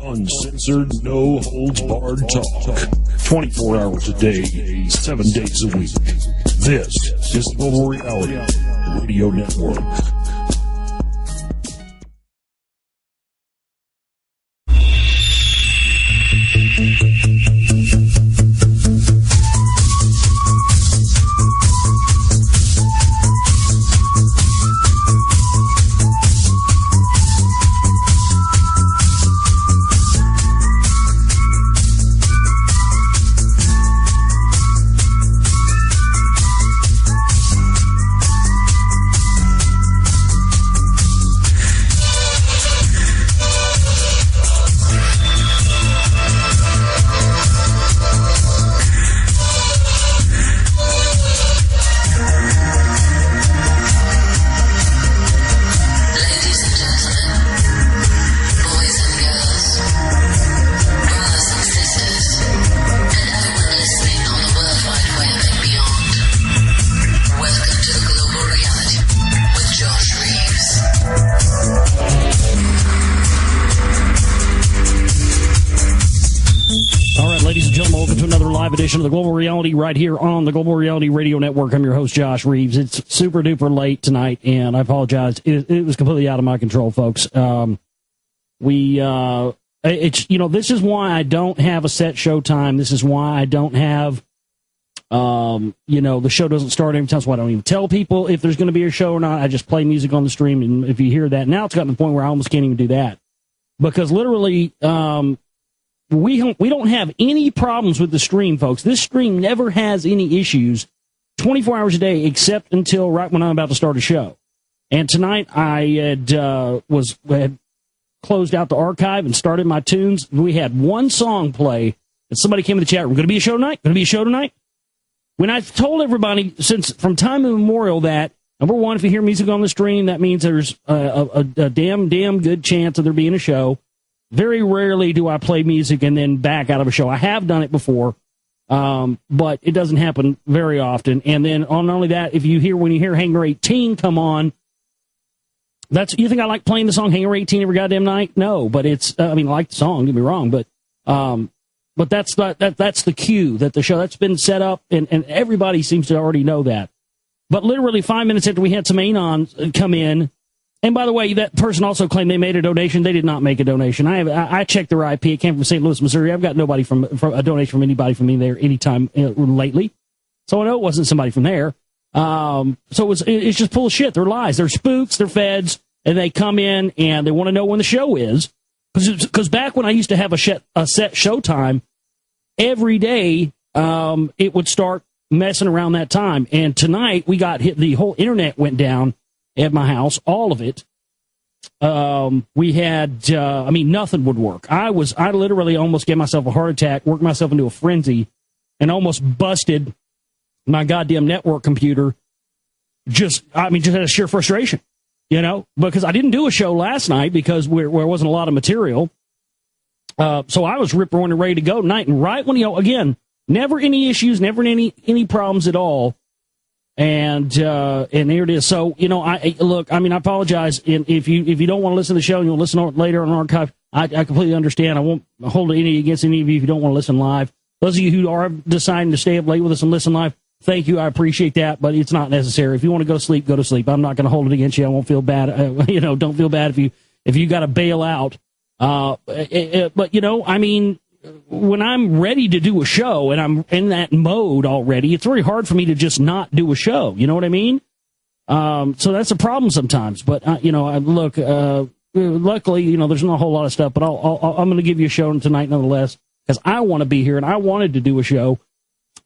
Uncensored, no holds barred talk. 24 hours a day, 7 days a week. This is Global Reality Radio Network. Edition of the Global Reality right here on the Global Reality Radio Network. I'm your host, Josh Reeves. It's super duper late tonight, and I apologize. It was completely out of my control, folks. This is why I don't have a set show time. This is why I don't have, the show doesn't start every time. That's why I don't even tell people if there's going to be a show or not. I just play music on the stream, and if you hear that, now it's gotten to the point where I almost can't even do that. Because literally, we don't have any problems with the stream, folks. This stream never has any issues 24 hours a day except until right when I'm about to start a show. And tonight I had closed out the archive and started my tunes. We had one song play, and somebody came in the chat room, going to be a show tonight? Going to be a show tonight? When I've told everybody since from time immemorial that, number one, if you hear music on the stream, that means there's a damn good chance of there being a show. Very rarely do I play music and then back out of a show. I have done it before, but it doesn't happen very often. And then not only that, when you hear Hangar 18 come on, you think I like playing the song Hangar 18 every goddamn night? No, but I like the song, don't get me wrong, but that's the cue that the show that's been set up, and everybody seems to already know that. But literally 5 minutes after we had some Anon come in. And by the way, that person also claimed they made a donation. They did not make a donation. I checked their IP. It came from St. Louis, Missouri. I've got nobody from a donation from anybody from me there anytime lately. So I know it wasn't somebody from there. So it's just full of shit. They're lies. They're spooks. They're feds. And they come in and they want to know when the show is. Because back when I used to have a set show time, every day it would start messing around that time. And tonight we got hit. The whole internet went down at my house, all of it. We had, nothing would work. I literally almost gave myself a heart attack, worked myself into a frenzy, and almost busted my goddamn network computer. Just out of sheer frustration, because I didn't do a show last night because there wasn't a lot of material. So I was rip-roaring and ready to go tonight. And right when, again, never any issues, never any problems at all. And here it is. So, I apologize. And if you don't want to listen to the show and you'll listen later on archive, I completely understand. I won't hold it against any of you if you don't want to listen live. Those of you who are deciding to stay up late with us and listen live, thank you. I appreciate that, but it's not necessary. If you want to go to sleep, go to sleep. I'm not going to hold it against you. I won't feel bad. Don't feel bad if you got to bail out. When I'm ready to do a show and I'm in that mode already, it's very hard for me to just not do a show. You know what I mean? So that's a problem sometimes. But, luckily, there's not a whole lot of stuff, but I'm going to give you a show tonight nonetheless, because I want to be here and I wanted to do a show.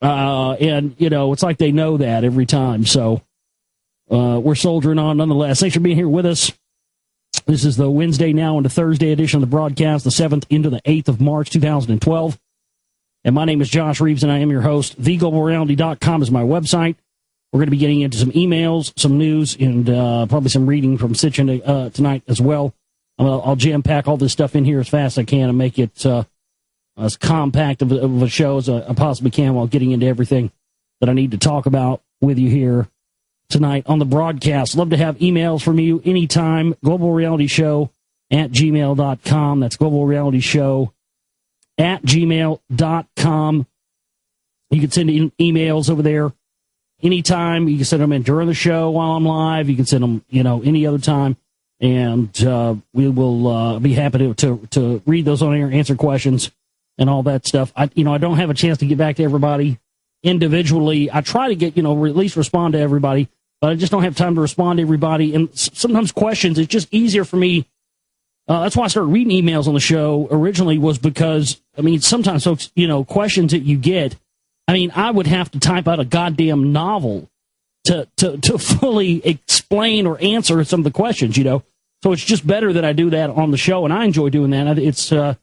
It's like they know that every time. So, we're soldiering on nonetheless. Thanks for being here with us. This is the Wednesday now into Thursday edition of the broadcast, the 7th into the 8th of March, 2012. And my name is Josh Reeves, and I am your host. TheGlobalReality.com is my website. We're going to be getting into some emails, some news, and probably some reading from Sitchin tonight as well. I'll jam-pack all this stuff in here as fast as I can and make it as compact of a show as I possibly can while getting into everything that I need to talk about with you here tonight on the broadcast. Love to have emails from you anytime. Global Reality Show globalrealityshow@gmail.com. That's globalrealityshow@gmail.com. You can send emails over there anytime. You can send them in during the show while I'm live. You can send them, any other time. And we will be happy to read those on air, answer questions, and all that stuff. I don't have a chance to get back to everybody individually. I try to get, at least respond to everybody, but I just don't have time to respond to everybody. And sometimes questions, it's just easier for me. That's why I started reading emails on the show originally, was because, sometimes folks, questions that you get, I would have to type out a goddamn novel to fully explain or answer some of the questions, So it's just better that I do that on the show, and I enjoy doing that. I think it's a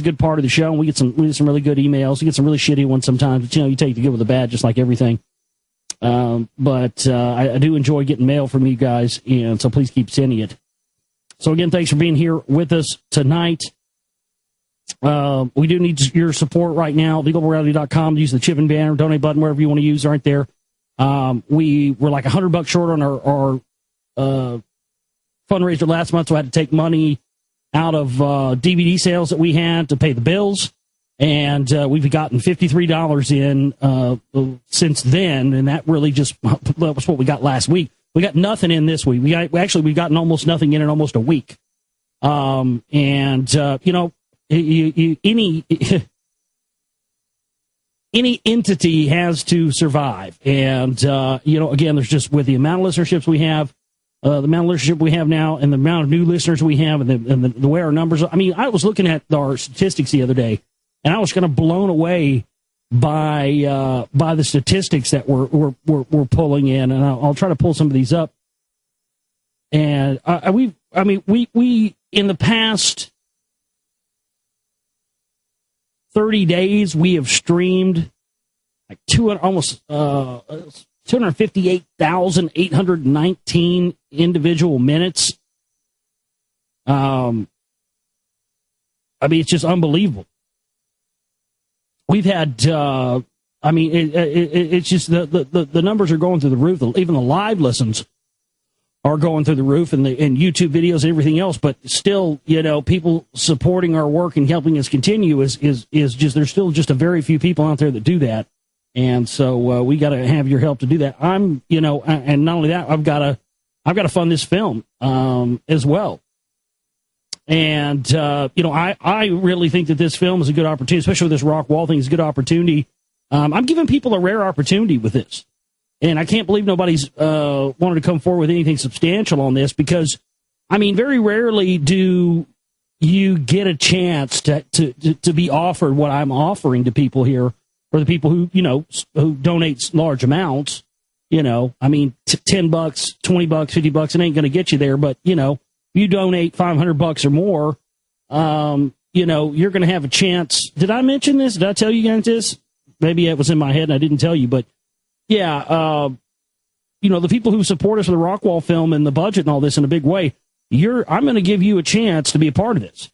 good part of the show, and we get some really good emails. We get some really shitty ones sometimes, but you take the good with the bad, just like everything. But I do enjoy getting mail from you guys, and so please keep sending it. So again, thanks for being here with us tonight. We do need your support right now. LegalMorality.com. Use the chip and banner, donate button, wherever you want to use, right there. We were like $100 short on our fundraiser last month, so I had to take money out of DVD sales that we had to pay the bills, and we've gotten $53 in since then, and that really that was what we got last week. We got nothing in this week. We've gotten almost nothing in almost a week. Any entity has to survive. And, again, there's just with the amount of listenerships we have, the amount of listenership we have now, and the amount of new listeners we have, and the way our numbers are. I was looking at our statistics the other day, and I was kind of blown away by the statistics that we're pulling in. And I'll try to pull some of these up. And we in the past 30 days, we have streamed like 258,819 individual minutes. It's just unbelievable. We've had, it's just the numbers are going through the roof. Even the live listens are going through the roof, and YouTube videos and everything else. But still, people supporting our work and helping us continue is just, there's still just a very few people out there that do that. And so we got to have your help to do that. And not only that, I've got to fund this film as well. And I really think that this film is a good opportunity, especially with this rock wall thing. Is a good opportunity. I'm giving people a rare opportunity with this, and I can't believe nobody's wanted to come forward with anything substantial on this, because very rarely do you get a chance to be offered what I'm offering to people here, for the people who donate large amounts. $10, $20, $50, it ain't going to get you there, but you donate $500 or more, you're going to have a chance. Did I mention this? Did I tell you guys this? Maybe it was in my head and I didn't tell you, but yeah, the people who support us for the Rockwall film and the budget and all this in a big way, I'm going to give you a chance to be a part of this.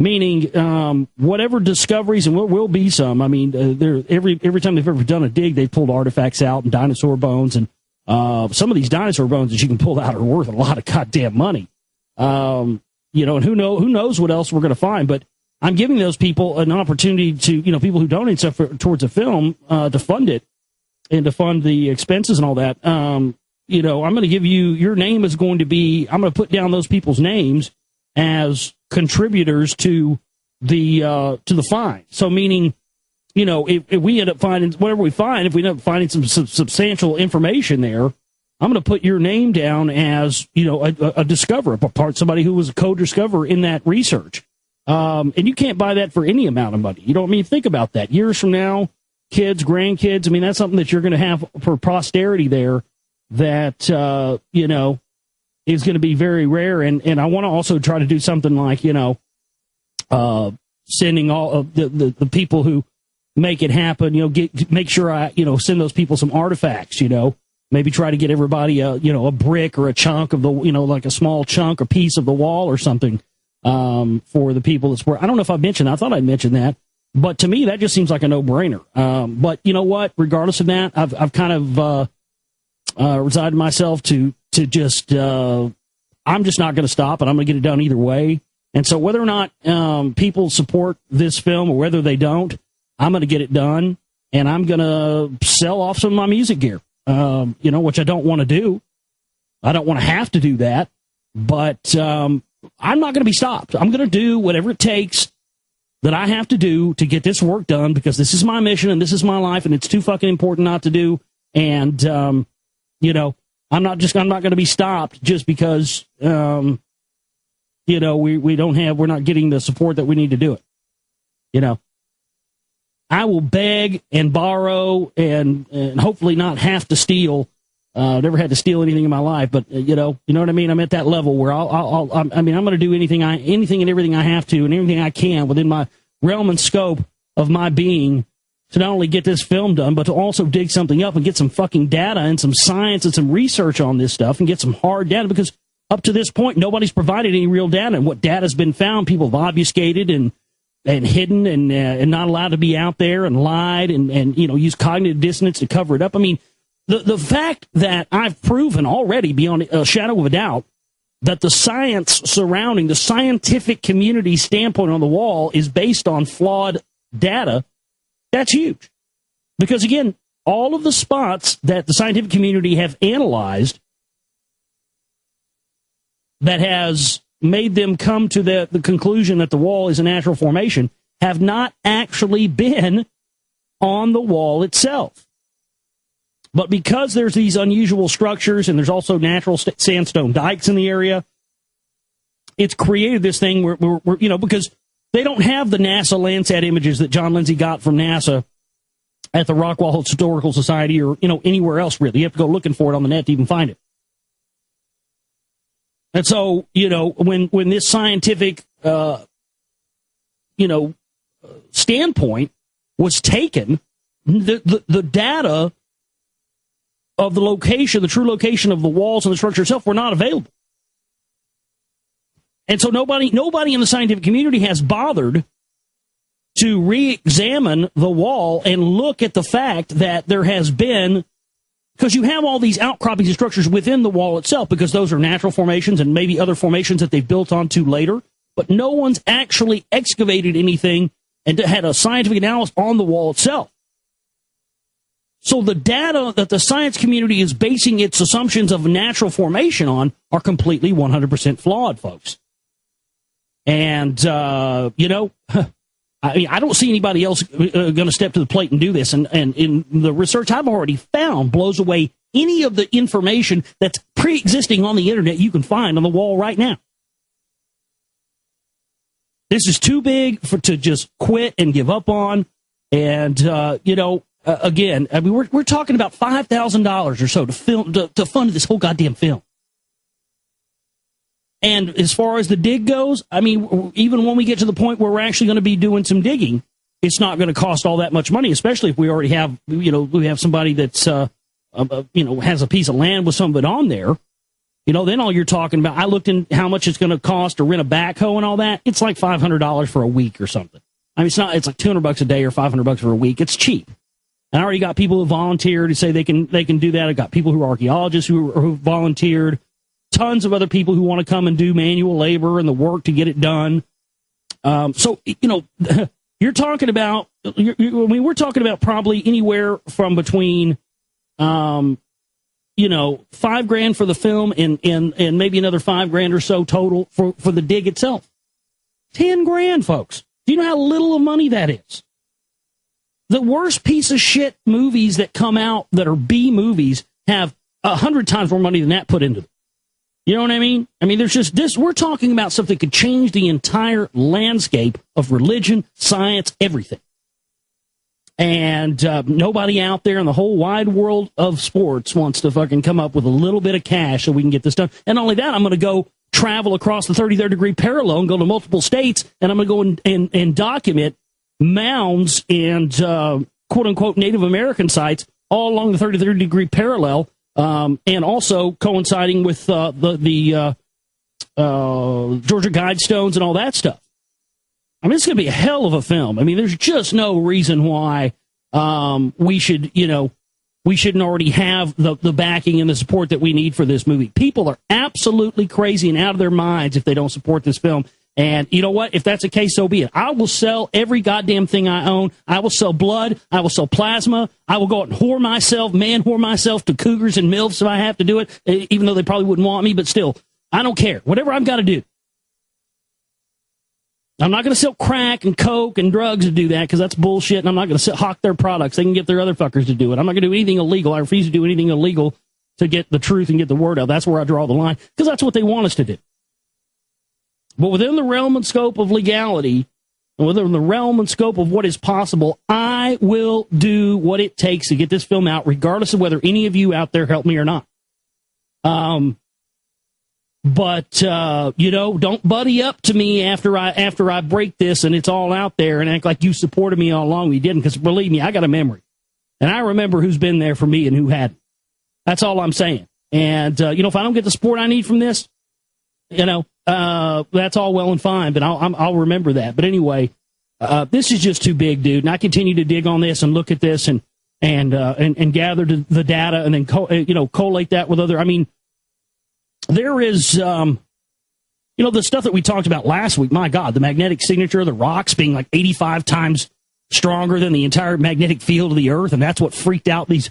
Meaning, whatever discoveries, and will be some. Every time they've ever done a dig, they've pulled artifacts out and dinosaur bones, and some of these dinosaur bones that you can pull out are worth a lot of goddamn money. And who knows what else we're going to find, but I'm giving those people an opportunity to, people who donate stuff towards a film, to fund it and to fund the expenses and all that. I'm going to give you, your name is going to be, I'm going to put down those people's names as contributors to the fine. So meaning, if we end up finding whatever we find, if we end up finding some substantial information there, I'm going to put your name down as, a discoverer, somebody who was a co-discoverer in that research. And you can't buy that for any amount of money. Think about that. Years from now, kids, grandkids, that's something that you're going to have for posterity there that, is going to be very rare. And I want to also try to do something like, sending all of the people who make it happen, make sure I, send those people some artifacts, maybe try to get everybody a brick or a chunk of the, like a small chunk or piece of the wall or something, for the people that's where, I don't know if I mentioned that. I thought I'd mentioned that, but to me, that just seems like a no-brainer. But you know what, regardless of that, I've kind of, resigned myself to just, I'm just not going to stop, and I'm going to get it done either way. And so whether or not people support this film or whether they don't, I'm going to get it done, and I'm going to sell off some of my music gear, which I don't want to do. I don't want to have to do that, but I'm not going to be stopped. I'm going to do whatever it takes that I have to do to get this work done, because this is my mission and this is my life, and it's too fucking important not to do. And, I'm not going to be stopped just because, we're not getting the support that we need to do it. I will beg and borrow and hopefully not have to steal. I've never had to steal anything in my life, but you know what I mean? I'm at that level where I'm going to do anything and everything I have to and everything I can within my realm and scope of my being to not only get this film done, but to also dig something up and get some fucking data and some science and some research on this stuff and get some hard data, because up to this point, nobody's provided any real data. And what data's been found, people have obfuscated and hidden and not allowed to be out there and lied and use cognitive dissonance to cover it up. I mean, the fact that I've proven already beyond a shadow of a doubt that the science surrounding the scientific community standpoint on the wall is based on flawed data, that's huge. Because, again, all of the spots that the scientific community have analyzed that has made them come to the conclusion that the wall is a natural formation have not actually been on the wall itself. But because there's these unusual structures and there's also natural sandstone dikes in the area, it's created this thing where because they don't have the NASA Landsat images that John Lindsay got from NASA at the Rockwall Historical Society or, anywhere else, really. You have to go looking for it on the net to even find it. And so, when this scientific, standpoint was taken, the data of the location, the true location of the walls and the structure itself were not available. And so nobody in the scientific community has bothered to re-examine the wall and look at the fact that there has been, because you have all these outcroppings and structures within the wall itself, because those are natural formations and maybe other formations that they've built onto later, but no one's actually excavated anything and had a scientific analysis on the wall itself. So the data that the science community is basing its assumptions of natural formation on are completely 100% flawed, folks. And, I don't see anybody else going to step to the plate and do this. And in the research I've already found blows away any of the information that's pre-existing on the internet you can find on the wall right now. This is too big to just quit and give up on. And, again, I mean, we're talking about $5,000 or so to fund this whole goddamn film. And as far as the dig goes, I mean, even when we get to the point where we're actually going to be doing some digging, it's not going to cost all that much money, especially if we already have, we have somebody that's, has a piece of land with some of it on there. Then all you're talking about, I looked in how much it's going to cost to rent a backhoe and all that. It's like $500 for a week or something. I mean, it's like $200 a day or $500 for a week. It's cheap. And I already got people who volunteered to say they can do that. I got people who are archaeologists who volunteered. Tons of other people who want to come and do manual labor and the work to get it done. You're talking about, we're talking about probably anywhere from between, $5,000 for the film and maybe another $5,000 or so total for the dig itself. $10,000, folks. Do you know how little of money that is? The worst piece of shit movies that come out that are B movies have 100 times more money than that put into them. You know what I mean? I mean, there's just this. We're talking about stuff that could change the entire landscape of religion, science, everything. And nobody out there in the whole wide world of sports wants to fucking come up with a little bit of cash so we can get this done. And not only that, I'm going to go travel across the 33rd degree parallel and go to multiple states, and I'm going to go and document mounds and quote-unquote Native American sites all along the 33rd degree parallel. And also coinciding with the Georgia Guidestones and all that stuff. I mean, it's going to be a hell of a film. I mean, there's just no reason why we shouldn't already have the backing and the support that we need for this movie. People are absolutely crazy and out of their minds if they don't support this film. And you know what? If that's the case, so be it. I will sell every goddamn thing I own. I will sell blood. I will sell plasma. I will go out and whore myself to cougars and MILFs if I have to do it, even though they probably wouldn't want me, but still, I don't care. Whatever I've got to do. I'm not going to sell crack and coke and drugs to do that because that's bullshit, and I'm not going to hawk their products. They can get their other fuckers to do it. I'm not going to do anything illegal. I refuse to do anything illegal to get the truth and get the word out. That's where I draw the line because that's what they want us to do. But within the realm and scope of legality, and within the realm and scope of what is possible, I will do what it takes to get this film out, regardless of whether any of you out there help me or not. But don't buddy up to me after I break this and it's all out there and act like you supported me all along. You didn't, because believe me, I got a memory. And I remember who's been there for me and who hadn't. That's all I'm saying. And, if I don't get the support I need from this, that's all well and fine, but I'll remember that. But anyway, this is just too big, dude. And I continue to dig on this and look at this and gather the data and then collate that with other. I mean, there is, the stuff that we talked about last week. My God, the magnetic signature of the rocks being like 85 times stronger than the entire magnetic field of the Earth, and that's what freaked out these,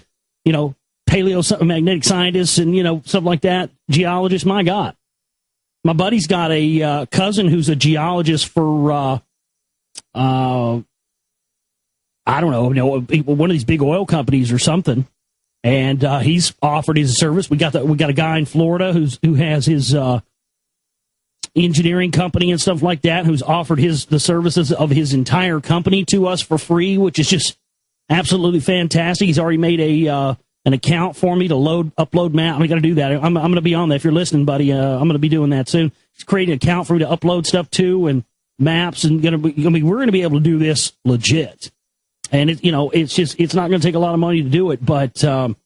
paleomagnetic scientists and stuff like that, geologists. My God. My buddy's got a cousin who's a geologist for, I don't know, one of these big oil companies or something, and he's offered his service. We got a guy in Florida who has his engineering company and stuff like that, who's offered the services of his entire company to us for free, which is just absolutely fantastic. He's already made an account for me to upload map. I got to do that. I'm going to be on that. If you're listening, buddy, I'm going to be doing that soon. He's creating an account for me to upload stuff to and maps, and we're going to be able to do this legit. And it's not going to take a lot of money to do it, but that's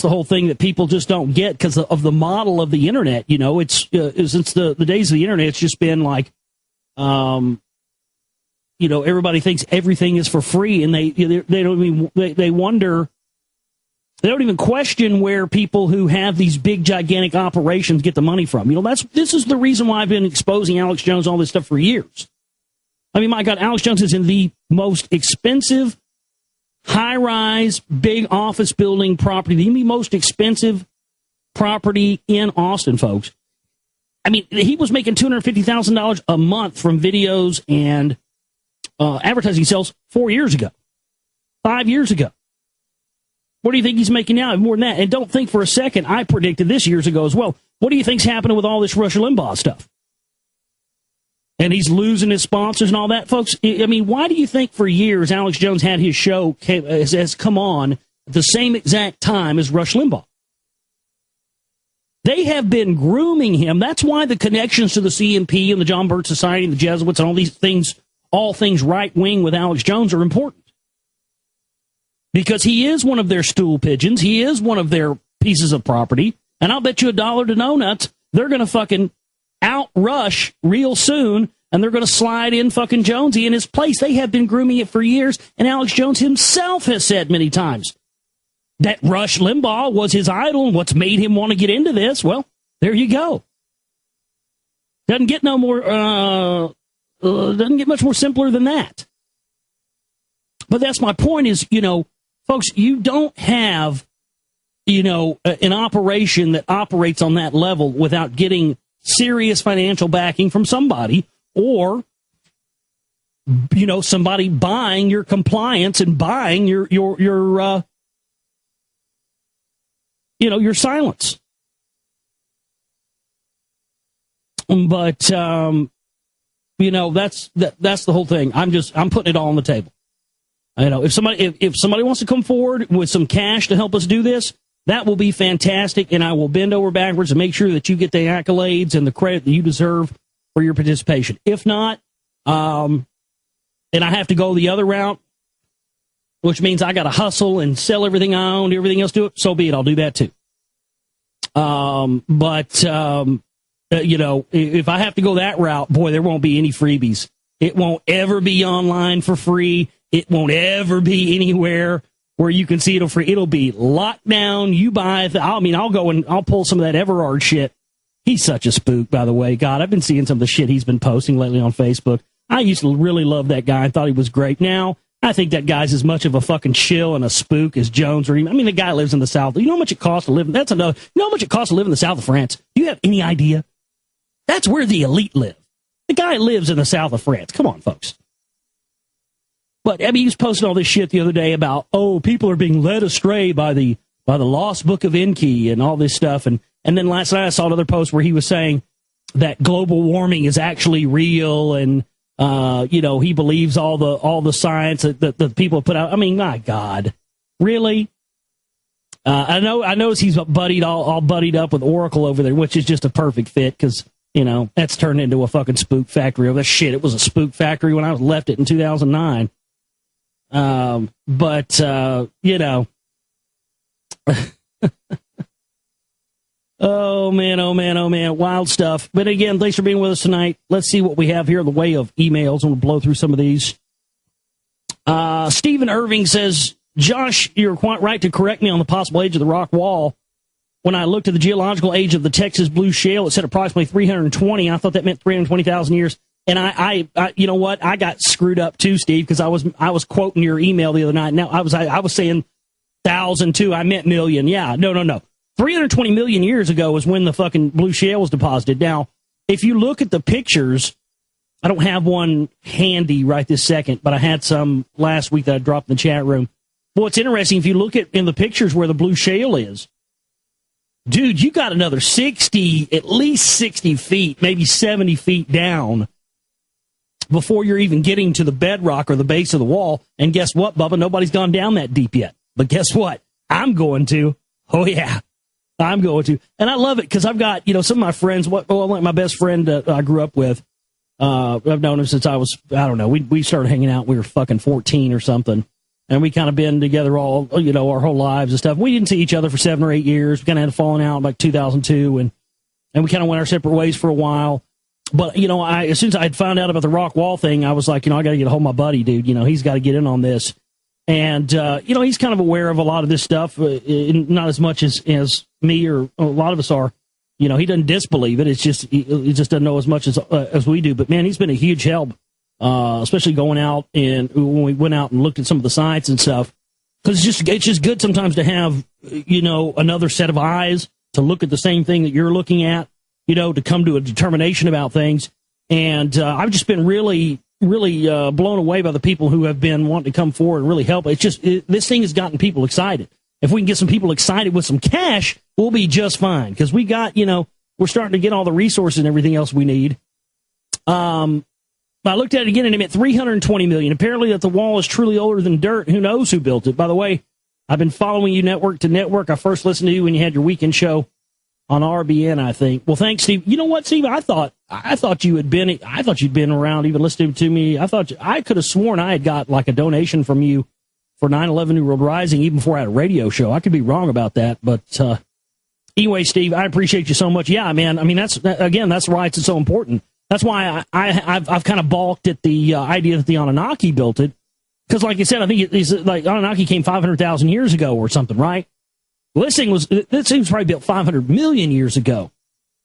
the whole thing that people just don't get because of the model of the internet. It's since the days of the internet, it's just been like, everybody thinks everything is for free, and they wonder. They don't even question where people who have these big, gigantic operations get the money from. This is the reason why I've been exposing Alex Jones, all this stuff for years. I mean, my God, Alex Jones is in the most expensive, high-rise, big office building property, the most expensive property in Austin, folks. I mean, he was making $250,000 a month from videos and advertising sales 4 years ago, 5 years ago. What do you think he's making now? More than that. And don't think for a second, I predicted this years ago as well. What do you think's happening with all this Rush Limbaugh stuff? And he's losing his sponsors and all that, folks. I mean, why do you think for years Alex Jones had his show has come on at the same exact time as Rush Limbaugh? They have been grooming him. That's why the connections to the CMP and the John Birch Society and the Jesuits and all these things, all things right-wing with Alex Jones are important. Because he is one of their stool pigeons. He is one of their pieces of property. And I'll bet you $1 to no nuts, they're going to fucking out-rush real soon, and they're going to slide in fucking Jonesy in his place. They have been grooming it for years, and Alex Jones himself has said many times that Rush Limbaugh was his idol, and what's made him want to get into this, well, there you go. Doesn't get no more, doesn't get much more simpler than that. But that's my point is, folks, you don't have, an operation that operates on that level without getting serious financial backing from somebody or, somebody buying your compliance and buying your silence. But, that's the whole thing. I'm putting it all on the table. If somebody wants to come forward with some cash to help us do this, that will be fantastic, and I will bend over backwards and make sure that you get the accolades and the credit that you deserve for your participation. If not, and I have to go the other route, which means I got to hustle and sell everything I own, everything else to it, so be it. I'll do that too. If I have to go that route, boy, there won't be any freebies. It won't ever be online for free. It won't ever be anywhere where you can see it for free. It'll be locked down. You buy it. I'll go and I'll pull some of that Everard shit He's such a spook, by the way. God, I've been seeing some of the shit he's been posting lately on Facebook. I used to really love that guy. I thought he was great. Now, I think that guy's as much of a fucking shill and a spook as Jones or even. I mean, the guy lives in the South. You know how much it costs to live? That's another. You know how much it costs to live in the South of France? Do you have any idea? That's where the elite live. The guy lives in the South of France. Come on, folks. But I mean, he was posting all this shit the other day about, oh, people are being led astray by the lost book of Enki and all this stuff. And then last night I saw another post where he was saying that global warming is actually real, and he believes all the science that people put out. I mean, my God, really? I notice he's all buddied up with Oracle over there, which is just a perfect fit because that's turned into a fucking spook factory. Oh, that shit! It was a spook factory when I left it in 2009. Oh, man, wild stuff. But again, thanks for being with us tonight. Let's see what we have here in the way of emails. I'm going to blow through some of these. Stephen Irving says, Josh, you're quite right to correct me on the possible age of the rock wall. When I looked at the geological age of the Texas Blue Shale, it said approximately 320. I thought that meant 320,000 years. And I you know what? I got screwed up too, Steve, because I was quoting your email the other night. Now I was saying 1,002. I meant million. Yeah, no. 320 million years ago was when the fucking blue shale was deposited. Now, if you look at the pictures, I don't have one handy right this second, but I had some last week that I dropped in the chat room. Well, it's interesting if you look at in the pictures where the blue shale is. Dude, you got another at least 60 feet, maybe 70 feet down before you're even getting to the bedrock or the base of the wall. And guess what, Bubba? Nobody's gone down that deep yet. But guess what? I'm going to. Oh, yeah. I'm going to. And I love it because I've got, some of my friends, like my best friend I grew up with, I've known him since I was, I don't know, we started hanging out, we were fucking 14 or something. And we kind of been together all, our whole lives and stuff. We didn't see each other for 7 or 8 years. We kind of had fallen out in like 2002 and we kind of went our separate ways for a while. But, as soon as I had found out about the rock wall thing, I was like, I got to get a hold of my buddy, dude. He's got to get in on this. And, he's kind of aware of a lot of this stuff, not as much as me or a lot of us are. He doesn't disbelieve it. It's just, he just doesn't know as much as we do. But, man, he's been a huge help, especially going out and when we went out and looked at some of the sites and stuff. Because it's just good sometimes to have, another set of eyes to look at the same thing that you're looking at, to come to a determination about things. And I've just been really blown away by the people who have been wanting to come forward and really help. This thing has gotten people excited. If we can get some people excited with some cash, we'll be just fine. Because we got, we're starting to get all the resources and everything else we need. I looked at it again and it meant 320 million. Apparently that the wall is truly older than dirt. Who knows who built it? By the way, I've been following you network to network. I first listened to you when you had your weekend show on RBN, I think. Well, thanks, Steve. You know what, Steve? I thought you'd been around, even listening to me. I could have sworn I had got like a donation from you for 9/11 New World Rising, even before I had a radio show. I could be wrong about that, but anyway, Steve, I appreciate you so much. Yeah, man. I mean, that's why it's so important. That's why I've kind of balked at the idea that the Anunnaki built it, because, like you said, I think it's like Anunnaki came 500,000 years ago or something, right? Well, this thing was probably built 500 million years ago.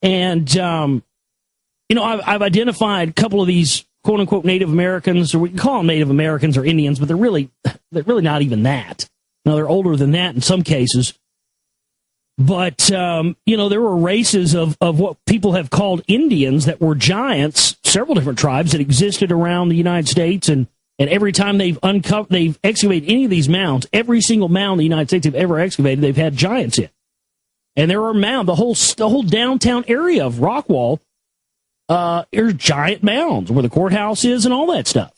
And, I've identified a couple of these quote unquote Native Americans, or we can call them Native Americans or Indians, but they're really not even that. No, they're older than that in some cases. But, there were races of what people have called Indians that were giants, several different tribes that existed around the United States. And every time they've excavated any of these mounds, every single mound the United States have ever excavated, they've had giants in. And there are mounds, the whole downtown area of Rockwall, are giant mounds where the courthouse is and all that stuff.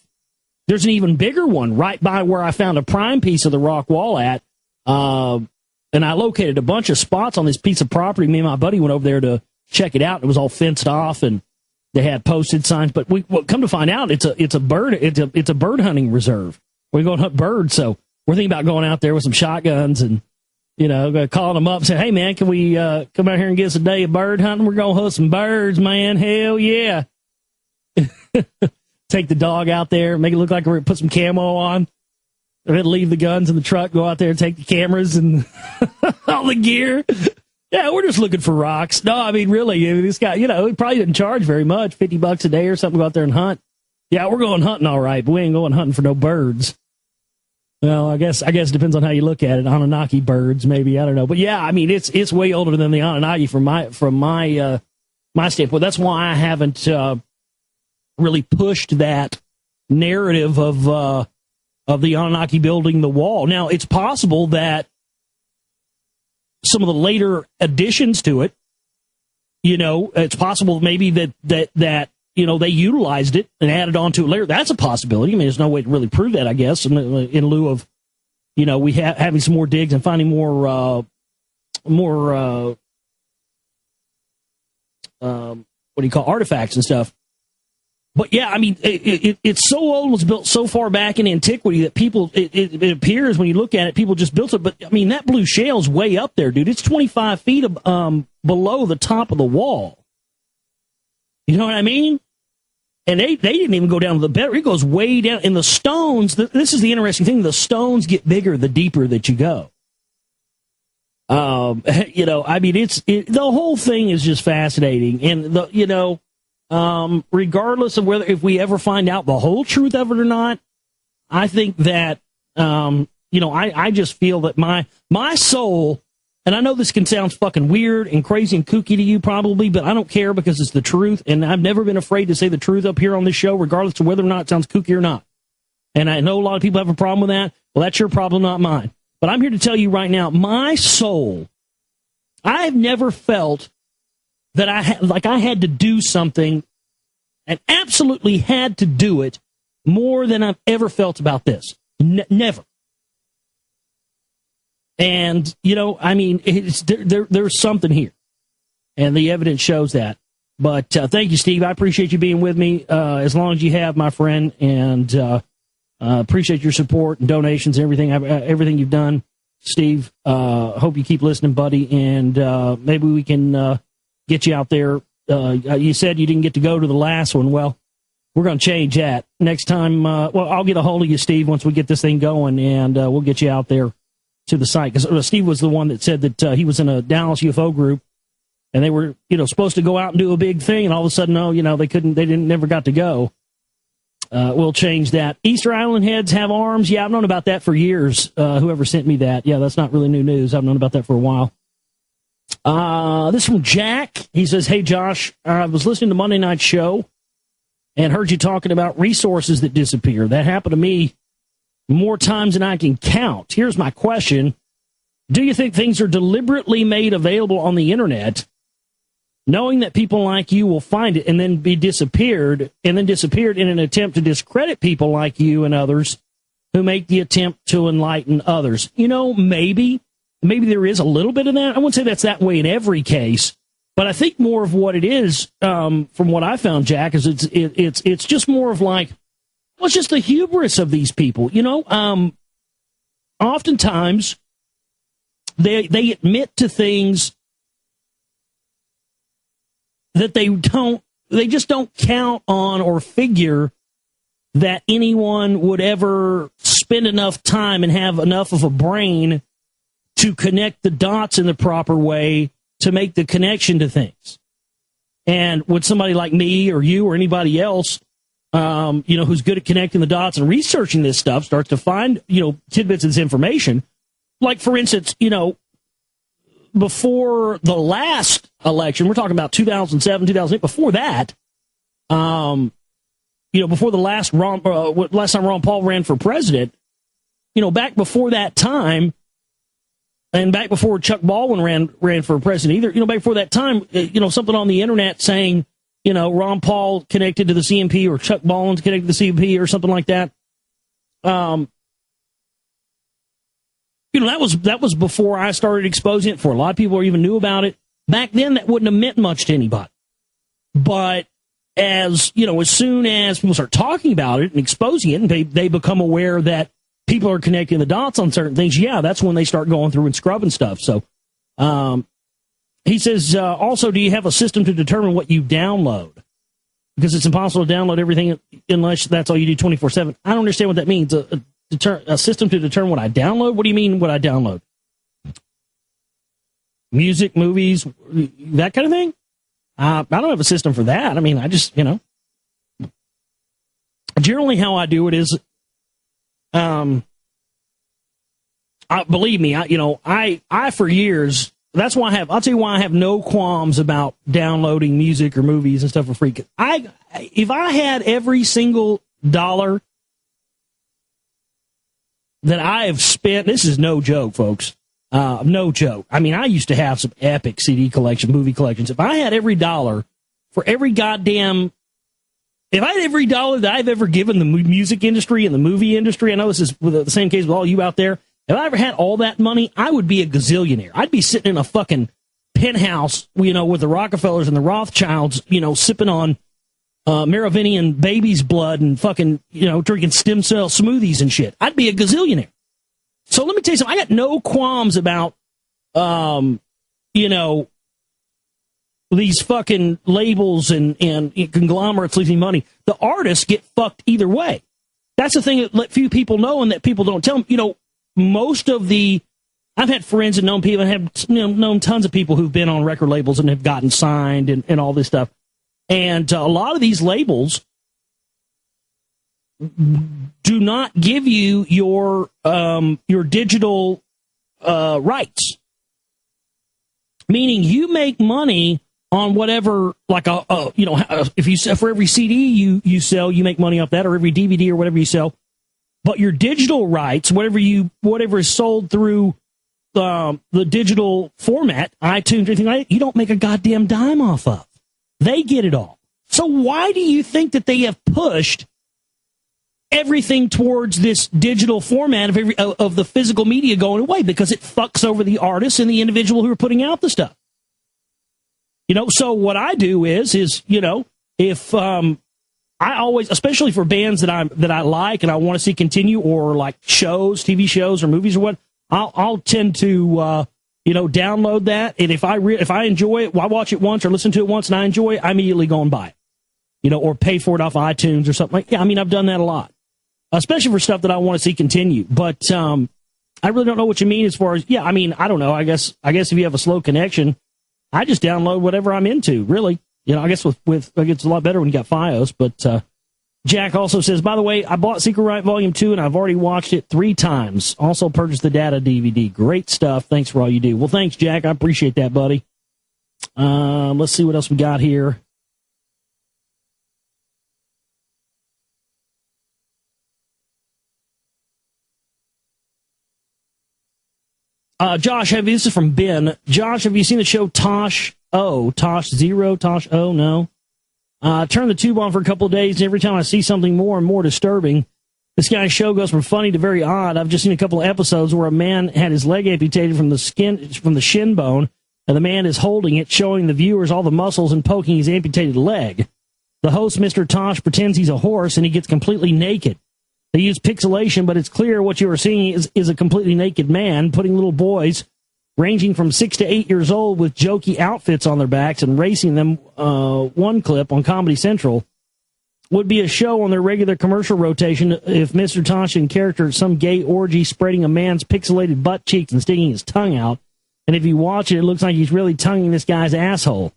There's an even bigger one right by where I found a prime piece of the rock wall at. And I located a bunch of spots on this piece of property. Me and my buddy went over there to check it out. It was all fenced off and they had posted signs, but come to find out, it's a bird hunting reserve. We're going to hunt birds, so we're thinking about going out there with some shotguns and calling them up and saying, "Hey man, can we come out here and get us a day of bird hunting? We're going to hunt some birds, man. Hell yeah!" Take the dog out there, make it look like we're going to put some camo on. We're going to leave the guns in the truck, go out there and take the cameras and all the gear. Yeah, we're just looking for rocks. No, I mean, really, this guy, he probably didn't charge very much, $50 a day or something, go out there and hunt. Yeah, we're going hunting all right, but we ain't going hunting for no birds. Well, I guess it depends on how you look at it. Anunnaki birds, maybe, I don't know. But yeah, I mean, it's way older than the Anunnaki from my standpoint. That's why I haven't really pushed that narrative of the Anunnaki building the wall. Now, it's possible that some of the later additions to it, it's possible maybe that they utilized it and added on to it later. That's a possibility. I mean, there's no way to really prove that, I guess, in lieu of, we having some more digs and finding more artifacts and stuff. But yeah, I mean, it's so old, it was built so far back in antiquity that people, it appears when you look at it, people just built it. But I mean, that blue shale's way up there, dude. It's 25 feet below the top of the wall. You know what I mean? And they didn't even go down to the bed. It goes way down. And the stones, this is the interesting thing, the stones get bigger the deeper that you go. I mean, the whole thing is just fascinating. And, regardless of if we ever find out the whole truth of it or not, I think that, I just feel that my soul, and I know this can sound fucking weird and crazy and kooky to you probably, but I don't care because it's the truth, and I've never been afraid to say the truth up here on this show, regardless of whether or not it sounds kooky or not. And I know a lot of people have a problem with that. Well, that's your problem, not mine. But I'm here to tell you right now, my soul, I've never felt that I had to do something and absolutely had to do it more than I've ever felt about this. Never. And, I mean, there's something here. And the evidence shows that. But thank you, Steve. I appreciate you being with me as long as you have, my friend. And appreciate your support and donations and everything you've done, Steve. Hope you keep listening, buddy. And maybe we can get you out there. You said you didn't get to go to the last one. Well, we're going to change that next time. I'll get a hold of you, Steve, once we get this thing going, and we'll get you out there to the site. Because Steve was the one that said that he was in a Dallas UFO group, and they were, supposed to go out and do a big thing, and all of a sudden, no, never got to go. We'll change that. Easter Island heads have arms. Yeah, I've known about that for years. Whoever sent me that. Yeah, that's not really new news. I've known about that for a while. This is from Jack. He says, "Hey, Josh, I was listening to Monday Night Show and heard you talking about resources that disappear. That happened to me more times than I can count. Here's my question. Do you think things are deliberately made available on the internet, knowing that people like you will find it and then be disappeared in an attempt to discredit people like you and others who make the attempt to enlighten others?" Maybe there is a little bit of that. I wouldn't say that's that way in every case, but I think more of what it is, from what I found, Jack, is it's just more of like, well, it's just the hubris of these people. Oftentimes they admit to things that they just don't count on or figure that anyone would ever spend enough time and have enough of a brain to connect the dots in the proper way to make the connection to things. And when somebody like me or you or anybody else, who's good at connecting the dots and researching this stuff starts to find, tidbits of this information, like, for instance, before the last election, we're talking about 2007, 2008, before that, before the last time Ron Paul ran for president, back before that time, and back before Chuck Baldwin ran for president either, back before that time, something on the internet saying, Ron Paul connected to the CMP or Chuck Baldwin's connected to the CMP or something like that. That was before I started exposing it, before a lot of people even knew about it. Back then, that wouldn't have meant much to anybody. But as soon as people start talking about it and exposing it, and they become aware that people are connecting the dots on certain things, yeah, that's when they start going through and scrubbing stuff. So he says, also, do you have a system to determine what you download? Because it's impossible to download everything unless that's all you do 24/7. I don't understand what that means. A system to determine what I download? What do you mean what I download? music, movies, that kind of thing. I don't have a system for that. I mean, I just, generally how I do it is, believe me, I for years, that's why I'll tell you why I have no qualms about downloading music or movies and stuff for free. If I had every single dollar that I have spent, this is no joke, folks. No joke. I mean, I used to have some epic CD collection, movie collections. If I had every dollar for every goddamn, if I had every dollar that I've ever given the music industry and the movie industry, I know this is the same case with all you out there. If I ever had all that money, I would be a gazillionaire. I'd be sitting in a fucking penthouse, with the Rockefellers and the Rothschilds, sipping on Merovingian baby's blood and fucking, drinking stem cell smoothies and shit. I'd be a gazillionaire. So let me tell you something. I got no qualms about, these fucking labels and conglomerates losing money. The artists get fucked either way. That's the thing that few people know and that people don't tell them. Most of I've had friends and known people, and have known tons of people who've been on record labels and have gotten signed and all this stuff. And a lot of these labels do not give you your digital rights, meaning you make money on whatever, like if you sell for every CD you sell, you make money off that, or every DVD or whatever you sell. But your digital rights, whatever is sold through the digital format, iTunes, anything like that, you don't make a goddamn dime off of. They get it all. So why do you think that they have pushed everything towards this digital format of the physical media going away? Because it fucks over the artists and the individual who are putting out the stuff. So what I do is if I always, especially for bands that I like and I want to see continue, or like shows, TV shows or movies or what, I'll tend to download that, and if I enjoy it, I watch it once or listen to it once and I enjoy it, I immediately go and buy it, or pay for it off iTunes or something like. Yeah, I mean, I've done that a lot, especially for stuff that I want to see continue. But I really don't know what you mean as far as, yeah, I mean, I don't know. I guess if you have a slow connection, I just download whatever I'm into, really. I guess with it's a lot better when you got FiOS. But Jack also says, by the way, I bought Secret Riot Volume 2 and I've already watched it 3 times. Also purchased the Data DVD. Great stuff. Thanks for all you do. Well, thanks, Jack. I appreciate that, buddy. Let's see what else we got here. Josh, this is from Ben. Josh, have you seen the show Tosh O? Tosh Zero? Tosh O? No. Turn the tube on for a couple of days, and every time I see something more and more disturbing, this guy's show goes from funny to very odd. I've just seen a couple of episodes where a man had his leg amputated from the shin bone, and the man is holding it, showing the viewers all the muscles and poking his amputated leg. The host, Mr. Tosh, pretends he's a horse, and he gets completely naked. They use pixelation, but it's clear what you are seeing is a completely naked man putting little boys ranging from 6 to 8 years old with jokey outfits on their backs and racing them. One clip on Comedy Central would be a show on their regular commercial rotation if Mr. Tosh in character some gay orgy spreading a man's pixelated butt cheeks and sticking his tongue out. And if you watch it, it looks like he's really tonguing this guy's asshole.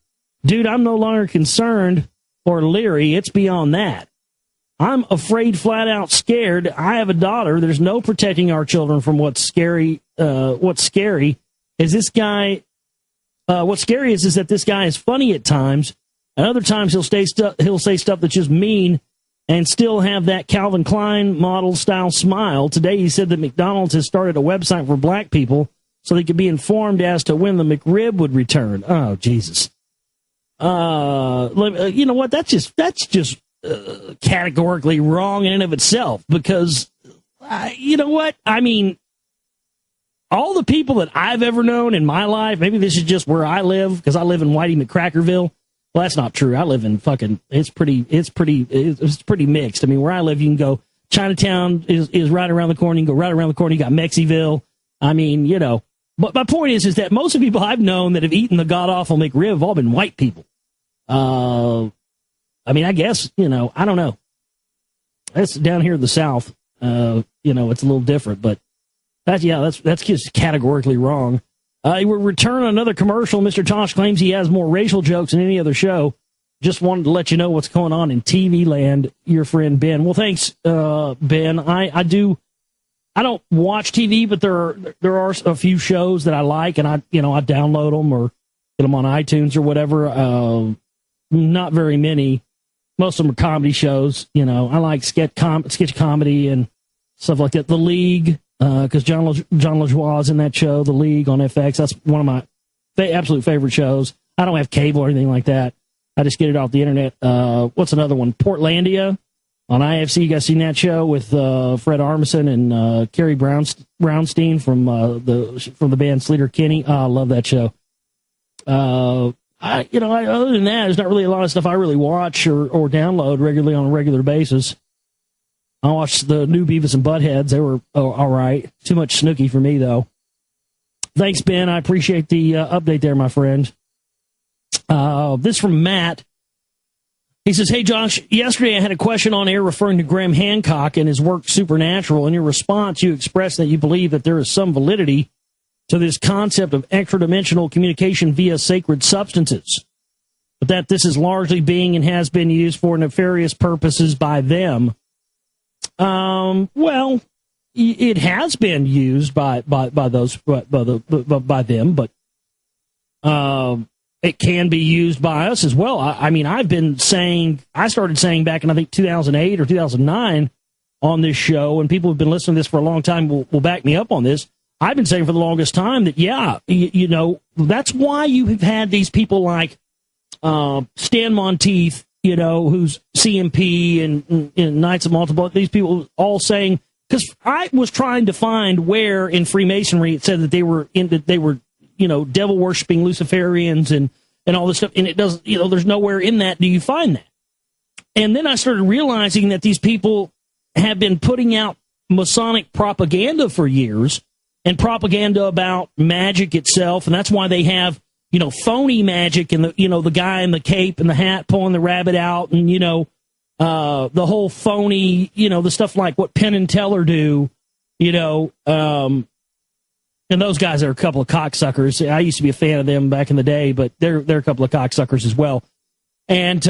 Dude, I'm no longer concerned or leery. It's beyond that. I'm afraid, flat out scared. I have a daughter. There's no protecting our children from what's scary. What's scary is this guy. What's scary is that this guy is funny at times, and other times he'll say stuff that's just mean, and still have that Calvin Klein model style smile. Today he said that McDonald's has started a website for black people so they could be informed as to when the McRib would return. Oh, Jesus. You know what? That's just categorically wrong in and of itself, because you know what? I mean, all the people that I've ever known in my life, maybe this is just where I live, because I live in Whitey McCrackerville. Well, that's not true. I live in fucking, it's pretty mixed. I mean, where I live, you can go, Chinatown is right around the corner. You can go right around the corner. You got Mexicville. I mean, you know, but my point is that most of the people I've known that have eaten the god-awful McRib have all been white people. I mean, I guess, you know, I don't know. That's down here in the South. You know, it's a little different, but that's just categorically wrong. He will return another commercial. Mr. Tosh claims he has more racial jokes than any other show. Just wanted to let you know what's going on in TV land. Your friend Ben. Well, thanks, Ben. I don't watch TV, but there are a few shows that I like, and I download them or get them on iTunes or whatever. Not very many. Most of them are comedy shows. I like sketch comedy and stuff like that. The League, because John LaJoie is in that show. The League on FX. That's one of my absolute favorite shows. I don't have cable or anything like that. I just get it off the internet. What's another one? Portlandia on IFC. You guys seen that show with Fred Armisen and Carrie Brownstein from the band Sleater Kinney? I love that show. Other than that, there's not really a lot of stuff I really watch or download regularly on a regular basis. I watched the new Beavis and Buttheads. They were all right. Too much Snooki for me, though. Thanks, Ben. I appreciate the update there, my friend. This from Matt. He says, hey, Josh, yesterday I had a question on air referring to Graham Hancock and his work Supernatural. In your response, you expressed that you believe that there is some validity to this concept of extra-dimensional communication via sacred substances, but that this is largely being and has been used for nefarious purposes by them. Well, it has been used by them, but it can be used by us as well. I started saying back in, I think, 2008 or 2009 on this show, and people have been listening to this for a long time will back me up on this. I've been saying for the longest time that, that's why you have had these people like Stan Monteith, who's CMP and Knights of Multiple, these people all saying, because I was trying to find where in Freemasonry it said that they were devil worshipping Luciferians and all this stuff, and it doesn't, there's nowhere in that do you find that. And then I started realizing that these people have been putting out Masonic propaganda for years, and propaganda about magic itself, and that's why they have, phony magic and the guy in the cape and the hat pulling the rabbit out, and the whole phony, the stuff like what Penn and Teller do, and those guys are a couple of cocksuckers. I used to be a fan of them back in the day, but they're a couple of cocksuckers as well. And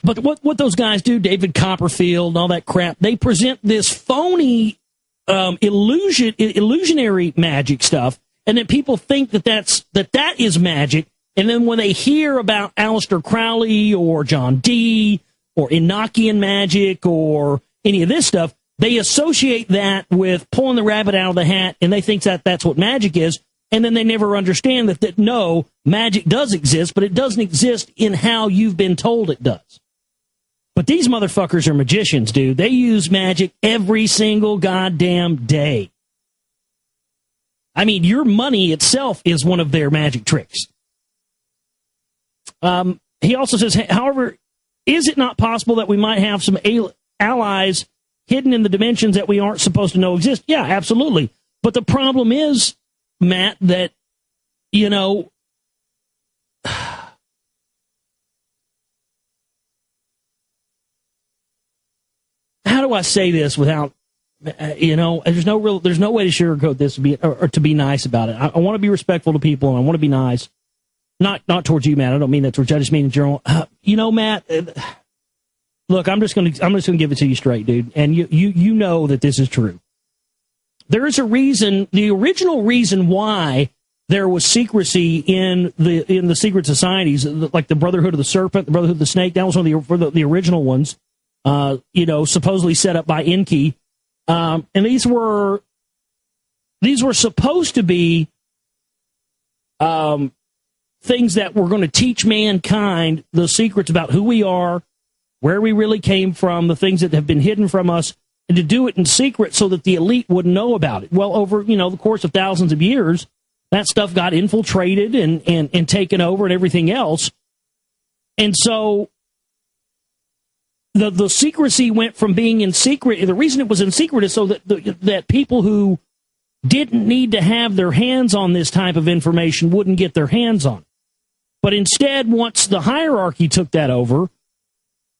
but what those guys do, David Copperfield and all that crap, they present this phony illusionary magic stuff, and then people think that is magic. And then when they hear about Aleister Crowley or John Dee or Enochian magic or any of this stuff, they associate that with pulling the rabbit out of the hat, and they think that that's what magic is. And then they never understand that no, magic does exist, but it doesn't exist in how you've been told it does. But these motherfuckers are magicians, dude. They use magic every single goddamn day. I mean, your money itself is one of their magic tricks. He also says, however, is it not possible that we might have some allies hidden in the dimensions that we aren't supposed to know exist? Yeah, absolutely. But the problem is, Matt, that, how do I say this without, there's no way to sugarcoat this or to be nice about it. I want to be respectful to people, and I want to be nice. Not towards you, Matt. I don't mean that towards you. I just mean in general. Matt, look, I'm just going to give it to you straight, dude. And you know that this is true. There is a reason, the original reason why there was secrecy in the secret societies, like the Brotherhood of the Serpent, the Brotherhood of the Snake. That was one of the original ones. Supposedly set up by Enki. And these were supposed to be things that were going to teach mankind the secrets about who we are, where we really came from, the things that have been hidden from us, and to do it in secret so that the elite wouldn't know about it. Well, over the course of thousands of years, that stuff got infiltrated and taken over and everything else. And so the secrecy went from being in secret. The reason it was in secret is so that people who didn't need to have their hands on this type of information wouldn't get their hands on it. But instead, once the hierarchy took that over,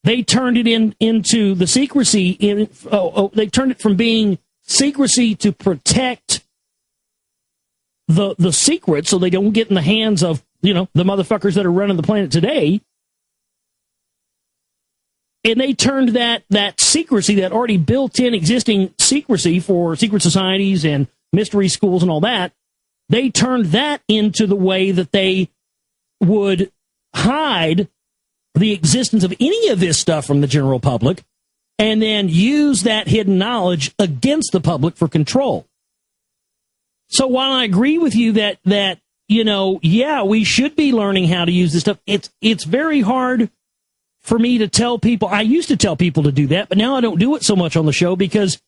they turned it into the secrecy. They turned it from being secrecy to protect the secret so they don't get in the hands of, the motherfuckers that are running the planet today. And they turned that secrecy, that already built-in existing secrecy for secret societies and mystery schools and all that, they turned that into the way that they would hide the existence of any of this stuff from the general public and then use that hidden knowledge against the public for control. So while I agree with you that we should be learning how to use this stuff, it's very hard for me to tell people. I used to tell people to do that, but now I don't do it so much on the show because,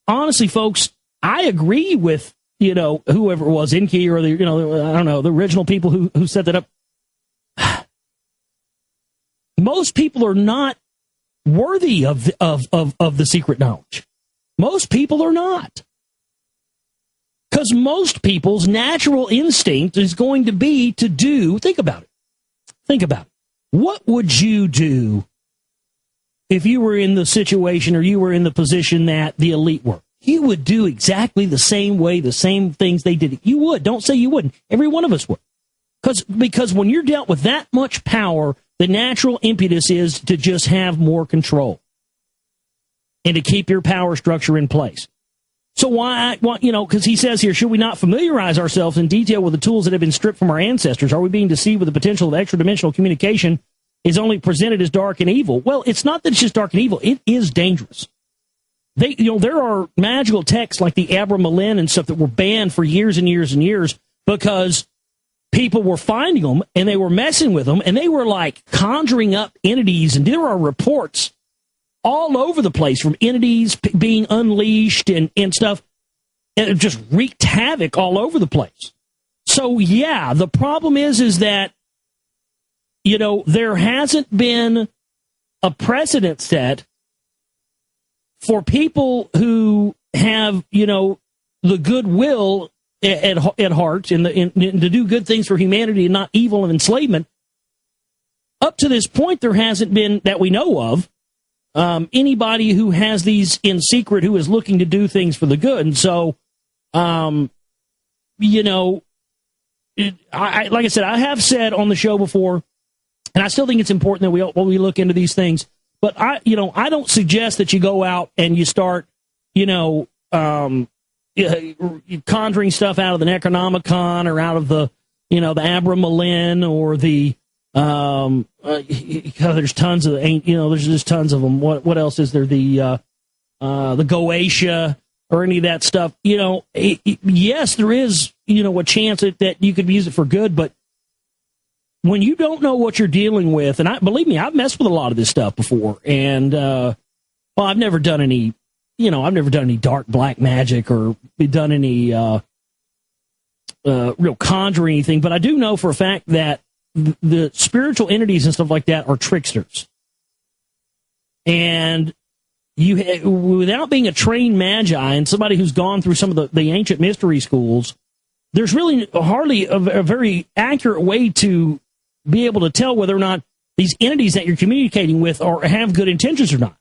honestly, folks, I agree with, whoever it was, Inky or the, I don't know, the original people who set that up. Most people are not worthy of the secret knowledge. Most people are not. Because most people's natural instinct is going to be to do, think about it. What would you do if you were in the situation or you were in the position that the elite were? You would do exactly the same way, the same things they did. You would. Don't say you wouldn't. Every one of us would. Because when you're dealt with that much power, the natural impetus is to just have more control and to keep your power structure in place. So because he says here, should we not familiarize ourselves in detail with the tools that have been stripped from our ancestors? Are we being deceived with the potential of extra-dimensional communication is only presented as dark and evil? Well, it's not that it's just dark and evil. It is dangerous. There are magical texts like the Abramelin and stuff that were banned for years and years and years because people were finding them and they were messing with them and they were like conjuring up entities, and there are reports all over the place from entities being unleashed and stuff, and it just wreaked havoc all over the place. So yeah, the problem is that there hasn't been a precedent set for people who have the goodwill at heart and to do good things for humanity and not evil and enslavement. Up to this point, there hasn't been, that we know of, anybody who has these in secret who is looking to do things for the good. And so, like I said, I have said on the show before, and I still think it's important that we look into these things. But I don't suggest that you go out and you start, conjuring stuff out of the Necronomicon or out of the, the Abramelin or the, there's tons of, there's just tons of them. What else is there? The Goetia or any of that stuff. Yes, there is, a chance that you could use it for good, but when you don't know what you're dealing with, and believe me, I've messed with a lot of this stuff before, and I've never done any, dark black magic or done any real conjuring or anything, but I do know for a fact that the spiritual entities and stuff like that are tricksters, and without being a trained magi and somebody who's gone through some of the ancient mystery schools, there's really hardly a very accurate way to be able to tell whether or not these entities that you're communicating with have good intentions or not.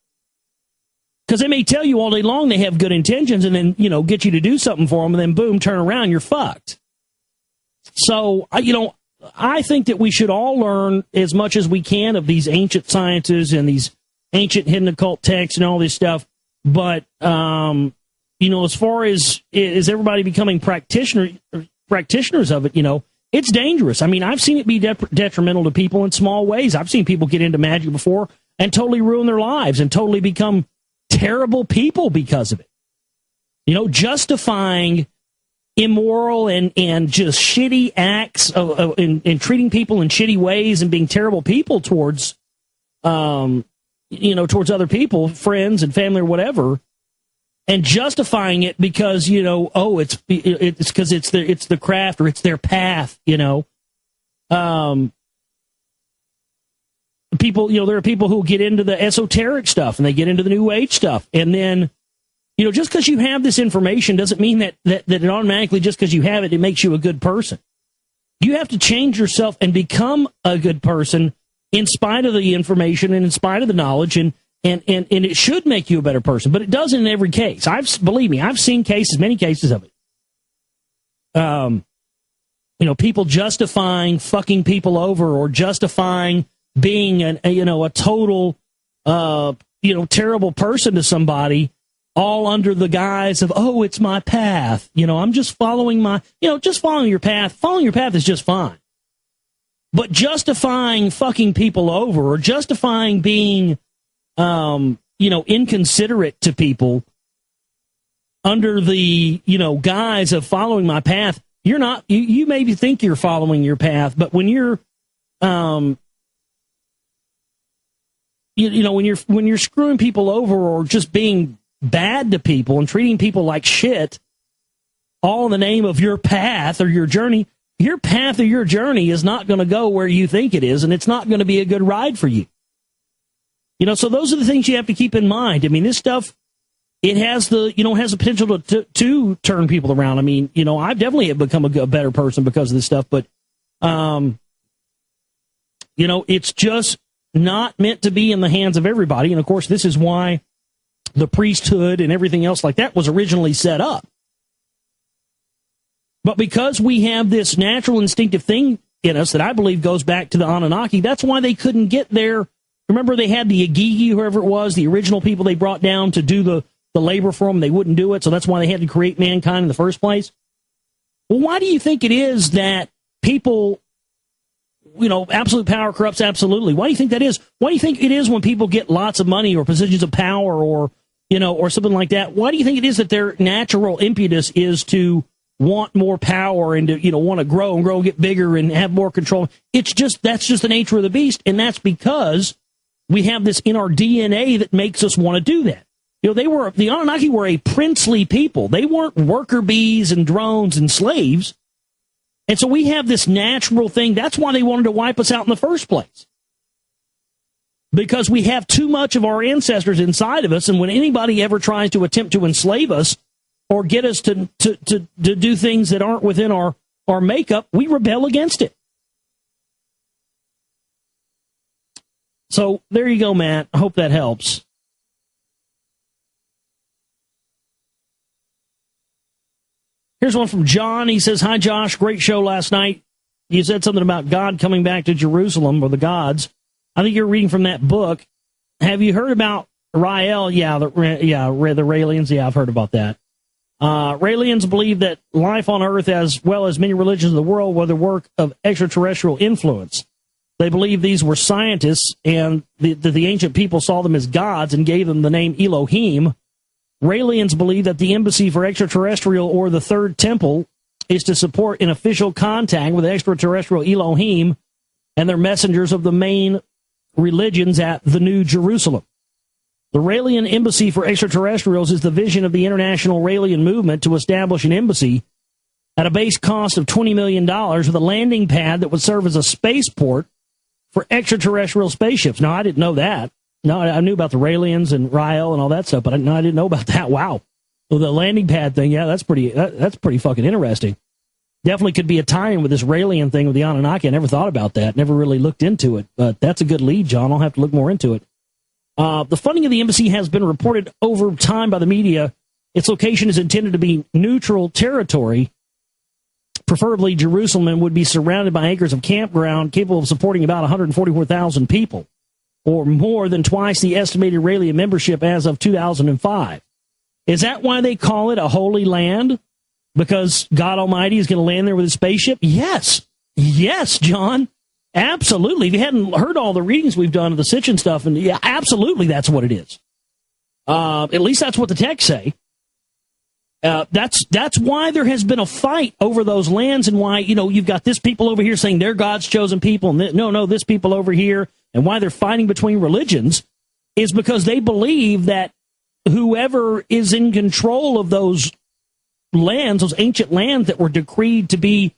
Because they may tell you all day long they have good intentions and then, get you to do something for them and then boom, turn around, you're fucked. So, I think that we should all learn as much as we can of these ancient sciences and these ancient hidden occult texts and all this stuff. But, as far as everybody becoming practitioners of it, it's dangerous. I mean, I've seen it be detrimental to people in small ways. I've seen people get into magic before and totally ruin their lives and totally become terrible people because of it. Justifying immoral and just shitty acts and treating people in shitty ways and being terrible people towards, towards other people, friends and family or whatever, and justifying it because, it's because it's the craft or it's their path, People, there are people who get into the esoteric stuff and they get into the new age stuff. And then, just because you have this information doesn't mean that it automatically, just because you have it, it makes you a good person. You have to change yourself and become a good person in spite of the information and in spite of the knowledge, and it should make you a better person, but it doesn't in every case. Believe me, I've seen many cases of it. people justifying fucking people over or justifying being a total, terrible person to somebody, all under the guise of, oh, it's my path. I'm just following just following your path. Following your path is just fine. But justifying fucking people over or justifying being, inconsiderate to people under the, guise of following my path, you're not, you maybe think you're following your path, but when you're, when you're screwing people over or just being bad to people and treating people like shit, all in the name of your path or your journey, your path or your journey is not going to go where you think it is, and it's not going to be a good ride for you. So those are the things you have to keep in mind. I mean, this stuff, it has has the potential to turn people around. I mean, I've definitely become a better person because of this stuff, but, it's just not meant to be in the hands of everybody. And of course, this is why the priesthood and everything else like that was originally set up. But because we have this natural instinctive thing in us that I believe goes back to the Anunnaki, that's why they couldn't get there. Remember, they had the Agigi, whoever it was, the original people they brought down to do the labor for them. They wouldn't do it, so that's why they had to create mankind in the first place. Well, why do you think it is that people, absolute power corrupts absolutely? Why do you think that is? Why do you think it is when people get lots of money or positions of power or something like that? Why do you think it is that their natural impetus is to want more power and to, want to grow and get bigger and have more control? That's just the nature of the beast, and that's because we have this in our DNA that makes us want to do that. The Anunnaki were a princely people. They weren't worker bees and drones and slaves. And so we have this natural thing. That's why they wanted to wipe us out in the first place. Because we have too much of our ancestors inside of us, and when anybody ever tries to attempt to enslave us or get us to do things that aren't within our makeup, we rebel against it. So there you go, Matt. I hope that helps. Here's one from John. He says, hi, Josh. Great show last night. You said something about God coming back to Jerusalem, or the gods. I think you're reading from that book. Have you heard about Rael? Yeah, the Raelians. Yeah, I've heard about that. Raelians believe that life on Earth, as well as many religions of the world, were the work of extraterrestrial influence. They believe these were scientists, and the ancient people saw them as gods and gave them the name Elohim. Raelians believe that the Embassy for Extraterrestrial, or the Third Temple, is to support an official contact with extraterrestrial Elohim and their messengers of the main religions at the New Jerusalem. The Raelian Embassy for Extraterrestrials is the vision of the international Raelian movement to establish an embassy at a base cost of $20 million with a landing pad that would serve as a spaceport for extraterrestrial spaceships. Now, I didn't know that. No, I knew about the Raelians and Rael and all that stuff, but I didn't know about that. Wow. Well, the landing pad thing, yeah, that's pretty fucking interesting. Definitely could be a tie-in with this Raelian thing with the Anunnaki. I never thought about that. Never really looked into it. But that's a good lead, John. I'll have to look more into it. The funding of the embassy has been reported over time by the media. Its location is intended to be neutral territory. Preferably, Jerusalem would be surrounded by acres of campground capable of supporting about 144,000 people, or more than twice the estimated Raelian membership as of 2005. Is that why they call it a holy land? Because God Almighty is going to land there with a spaceship? Yes. Yes, John. Absolutely. If you hadn't heard all the readings we've done of the Sitchin stuff, and yeah, absolutely that's what it is. At least that's what the texts say. That's why there has been a fight over those lands, and why, you've got this people over here saying they're God's chosen people, and this people over here, and why they're fighting between religions is because they believe that whoever is in control of those lands, those ancient lands that were decreed to be,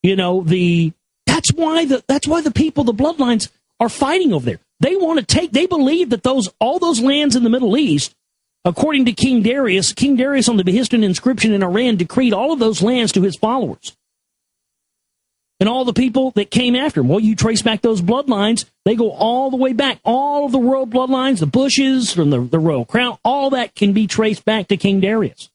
that's why the people, the bloodlines, are fighting over there. They believe that all those lands in the Middle East, according to King Darius on the Behistun inscription in Iran decreed all of those lands to his followers. And all the people that came after him. Well, you trace back those bloodlines, they go all the way back. All of the royal bloodlines, the Bushes, from the royal crown, all that can be traced back to King Darius.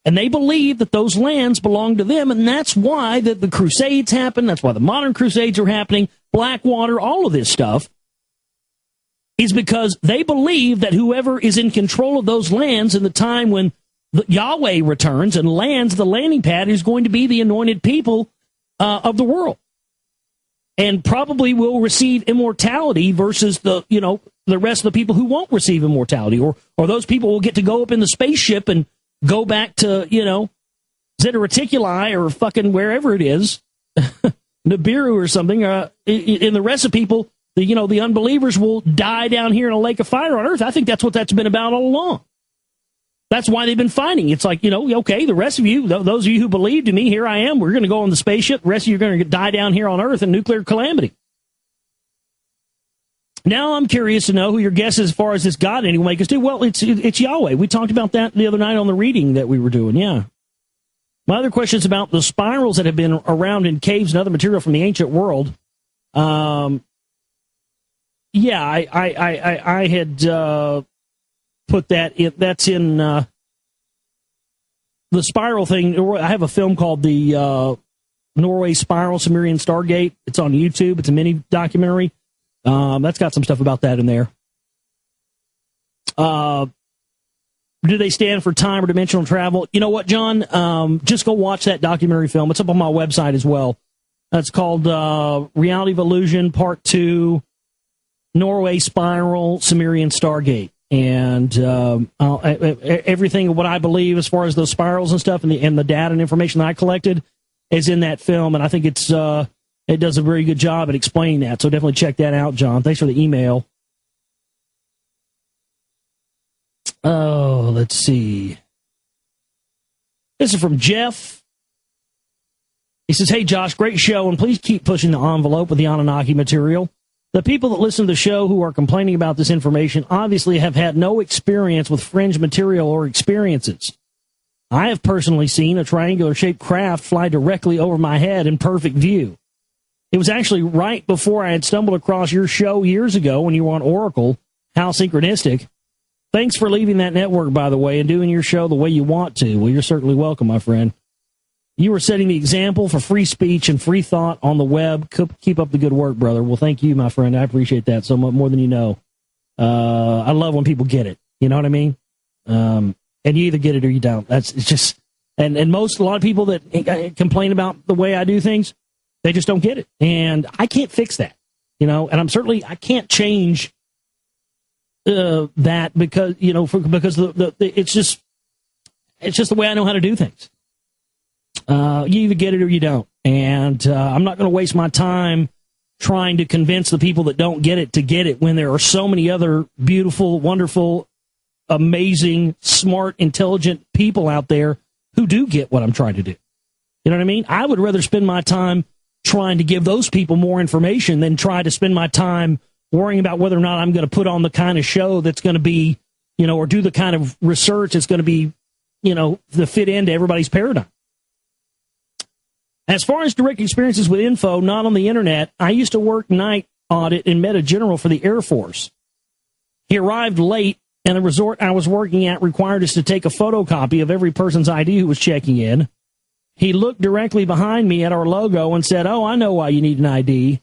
And they believe that those lands belong to them, and that's why the Crusades happen. That's why the modern Crusades are happening. Blackwater, all of this stuff is because they believe that whoever is in control of those lands in the time when Yahweh returns and lands the landing pad is going to be the anointed people of the world, and probably will receive immortality versus the rest of the people who won't receive immortality, or those people will get to go up in the spaceship and go back to, Zeta Reticuli or fucking wherever it is, Nibiru or something. And the rest of people, the unbelievers will die down here in a lake of fire on Earth. I think that's what that's been about all along. That's why they've been fighting. It's like, okay, the rest of you, those of you who believed in me, here I am. We're going to go on the spaceship. The rest of you are going to die down here on Earth in nuclear calamity. Now I'm curious to know who your guess is as far as this God anyway. Because, well, it's Yahweh. We talked about that the other night on the reading that we were doing, yeah. My other question is about the spirals that have been around in caves and other material from the ancient world. I had put that in. That's in the spiral thing. I have a film called the Norway Spiral Sumerian Stargate. It's on YouTube. It's a mini documentary. That's got some stuff about that in there. Do they stand for time or dimensional travel? You know what, John? Just go watch that documentary film. It's up on my website as well. It's called Reality of Illusion Part 2, Norway Spiral Sumerian Stargate. And everything of what I believe as far as those spirals and stuff and the data and information that I collected is in that film. And I think it does a very good job at explaining that. So definitely check that out, John. Thanks for the email. Oh, let's see. This is from Jeff. He says, hey, Josh, great show, and please keep pushing the envelope with the Anunnaki material. The people that listen to the show who are complaining about this information obviously have had no experience with fringe material or experiences. I have personally seen a triangular-shaped craft fly directly over my head in perfect view. It was actually right before I had stumbled across your show years ago when you were on Oracle. How synchronistic. Thanks for leaving that network, by the way, and doing your show the way you want to. Well, you're certainly welcome, my friend. You are setting the example for free speech and free thought on the web. Keep up the good work, brother. Well, thank you, my friend. I appreciate that so much more than you know. I love when people get it. You know what I mean? And you either get it or you don't. It's just, and a lot of people that complain about the way I do things, they just don't get it. And I can't fix that, and I can't change that because, because it's just the way I know how to do things. You either get it or you don't. And I'm not going to waste my time trying to convince the people that don't get it to get it when there are so many other beautiful, wonderful, amazing, smart, intelligent people out there who do get what I'm trying to do. You know what I mean? I would rather spend my time trying to give those people more information than try to spend my time worrying about whether or not I'm going to put on the kind of show that's going to be, or do the kind of research that's going to be, to fit into everybody's paradigm. As far as direct experiences with info, not on the internet, I used to work night audit and met a general for the Air Force. He arrived late, and the resort I was working at required us to take a photocopy of every person's ID who was checking in. He looked directly behind me at our logo and said, oh, I know why you need an ID.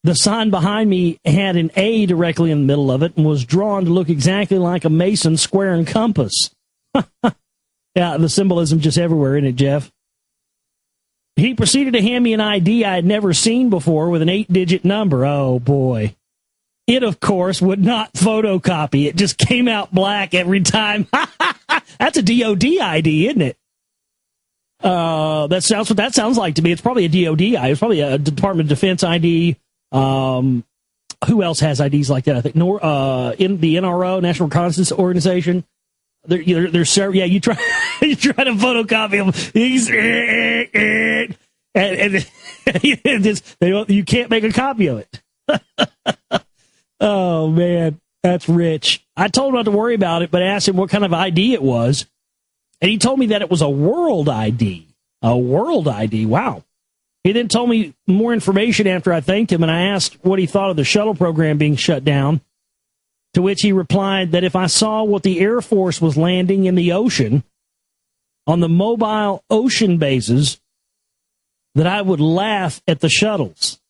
The sign behind me had an A directly in the middle of it and was drawn to look exactly like a Mason square and compass. Yeah, the symbolism just everywhere, isn't it, Jeff? He proceeded to hand me an ID I had never seen before with an 8-digit number. Oh, boy. It, of course, would not photocopy. It just came out black every time. That's a DOD ID, isn't it? That's what that sounds like to me. It's probably a DOD ID. It's probably a Department of Defense ID. Who else has IDs like that? I think in the NRO, National Reconnaissance Organization. There's several. Yeah, you try to photocopy them. And you can't make a copy of it. Oh man, that's rich. I told him not to worry about it, but I asked him what kind of ID it was, and he told me that it was a world ID. A world ID. Wow. He then told me more information after I thanked him, and I asked what he thought of the shuttle program being shut down. To which he replied that if I saw what the Air Force was landing in the ocean, on the mobile ocean bases that I would laugh at the shuttles.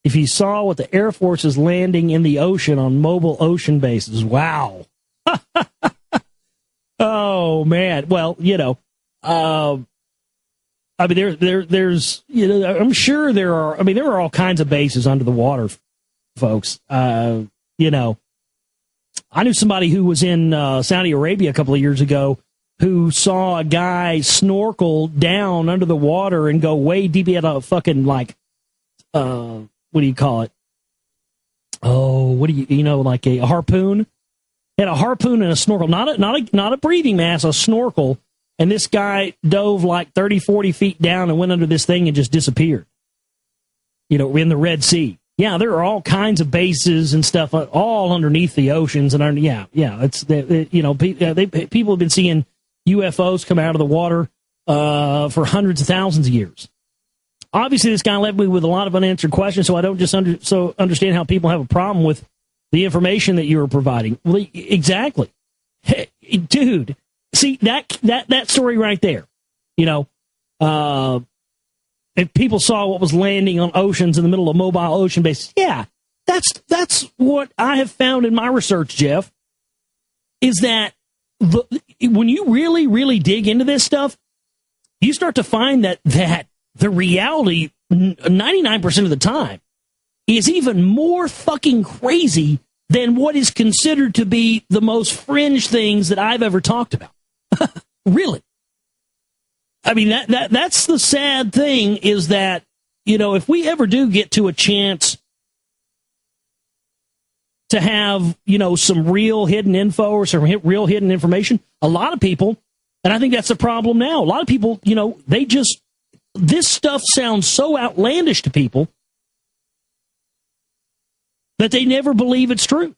If you saw what the Air Force is landing in the ocean on mobile ocean bases, wow. Oh, man. Well, I mean, there's, I'm sure there are all kinds of bases under the water, folks. I knew somebody who was in Saudi Arabia a couple of years ago who saw a guy snorkel down under the water and go way deep. He had a fucking, what do you call it? Oh, like a harpoon? He had a harpoon and a snorkel, not a breathing mask, a snorkel. And this guy dove like 30, 40 feet down and went under this thing and just disappeared. In the Red Sea. Yeah, there are all kinds of bases and stuff all underneath the oceans. And it's people have been seeing UFOs come out of the water for hundreds of thousands of years. Obviously, this guy left me with a lot of unanswered questions, so I don't just understand how people have a problem with the information that you were providing. Well, exactly. Hey, dude, see, that story right there, if people saw what was landing on oceans in the middle of mobile ocean bases, yeah, that's what I have found in my research, Jeff, is that when you really, really dig into this stuff, you start to find that the reality, 99% of the time, is even more fucking crazy than what is considered to be the most fringe things that I've ever talked about. Really. I mean, that's the sad thing, is that, if we ever do get to a chance to have, some real hidden info or some real hidden information, a lot of people, and I think that's the problem now, a lot of people, this stuff sounds so outlandish to people that they never believe it's true.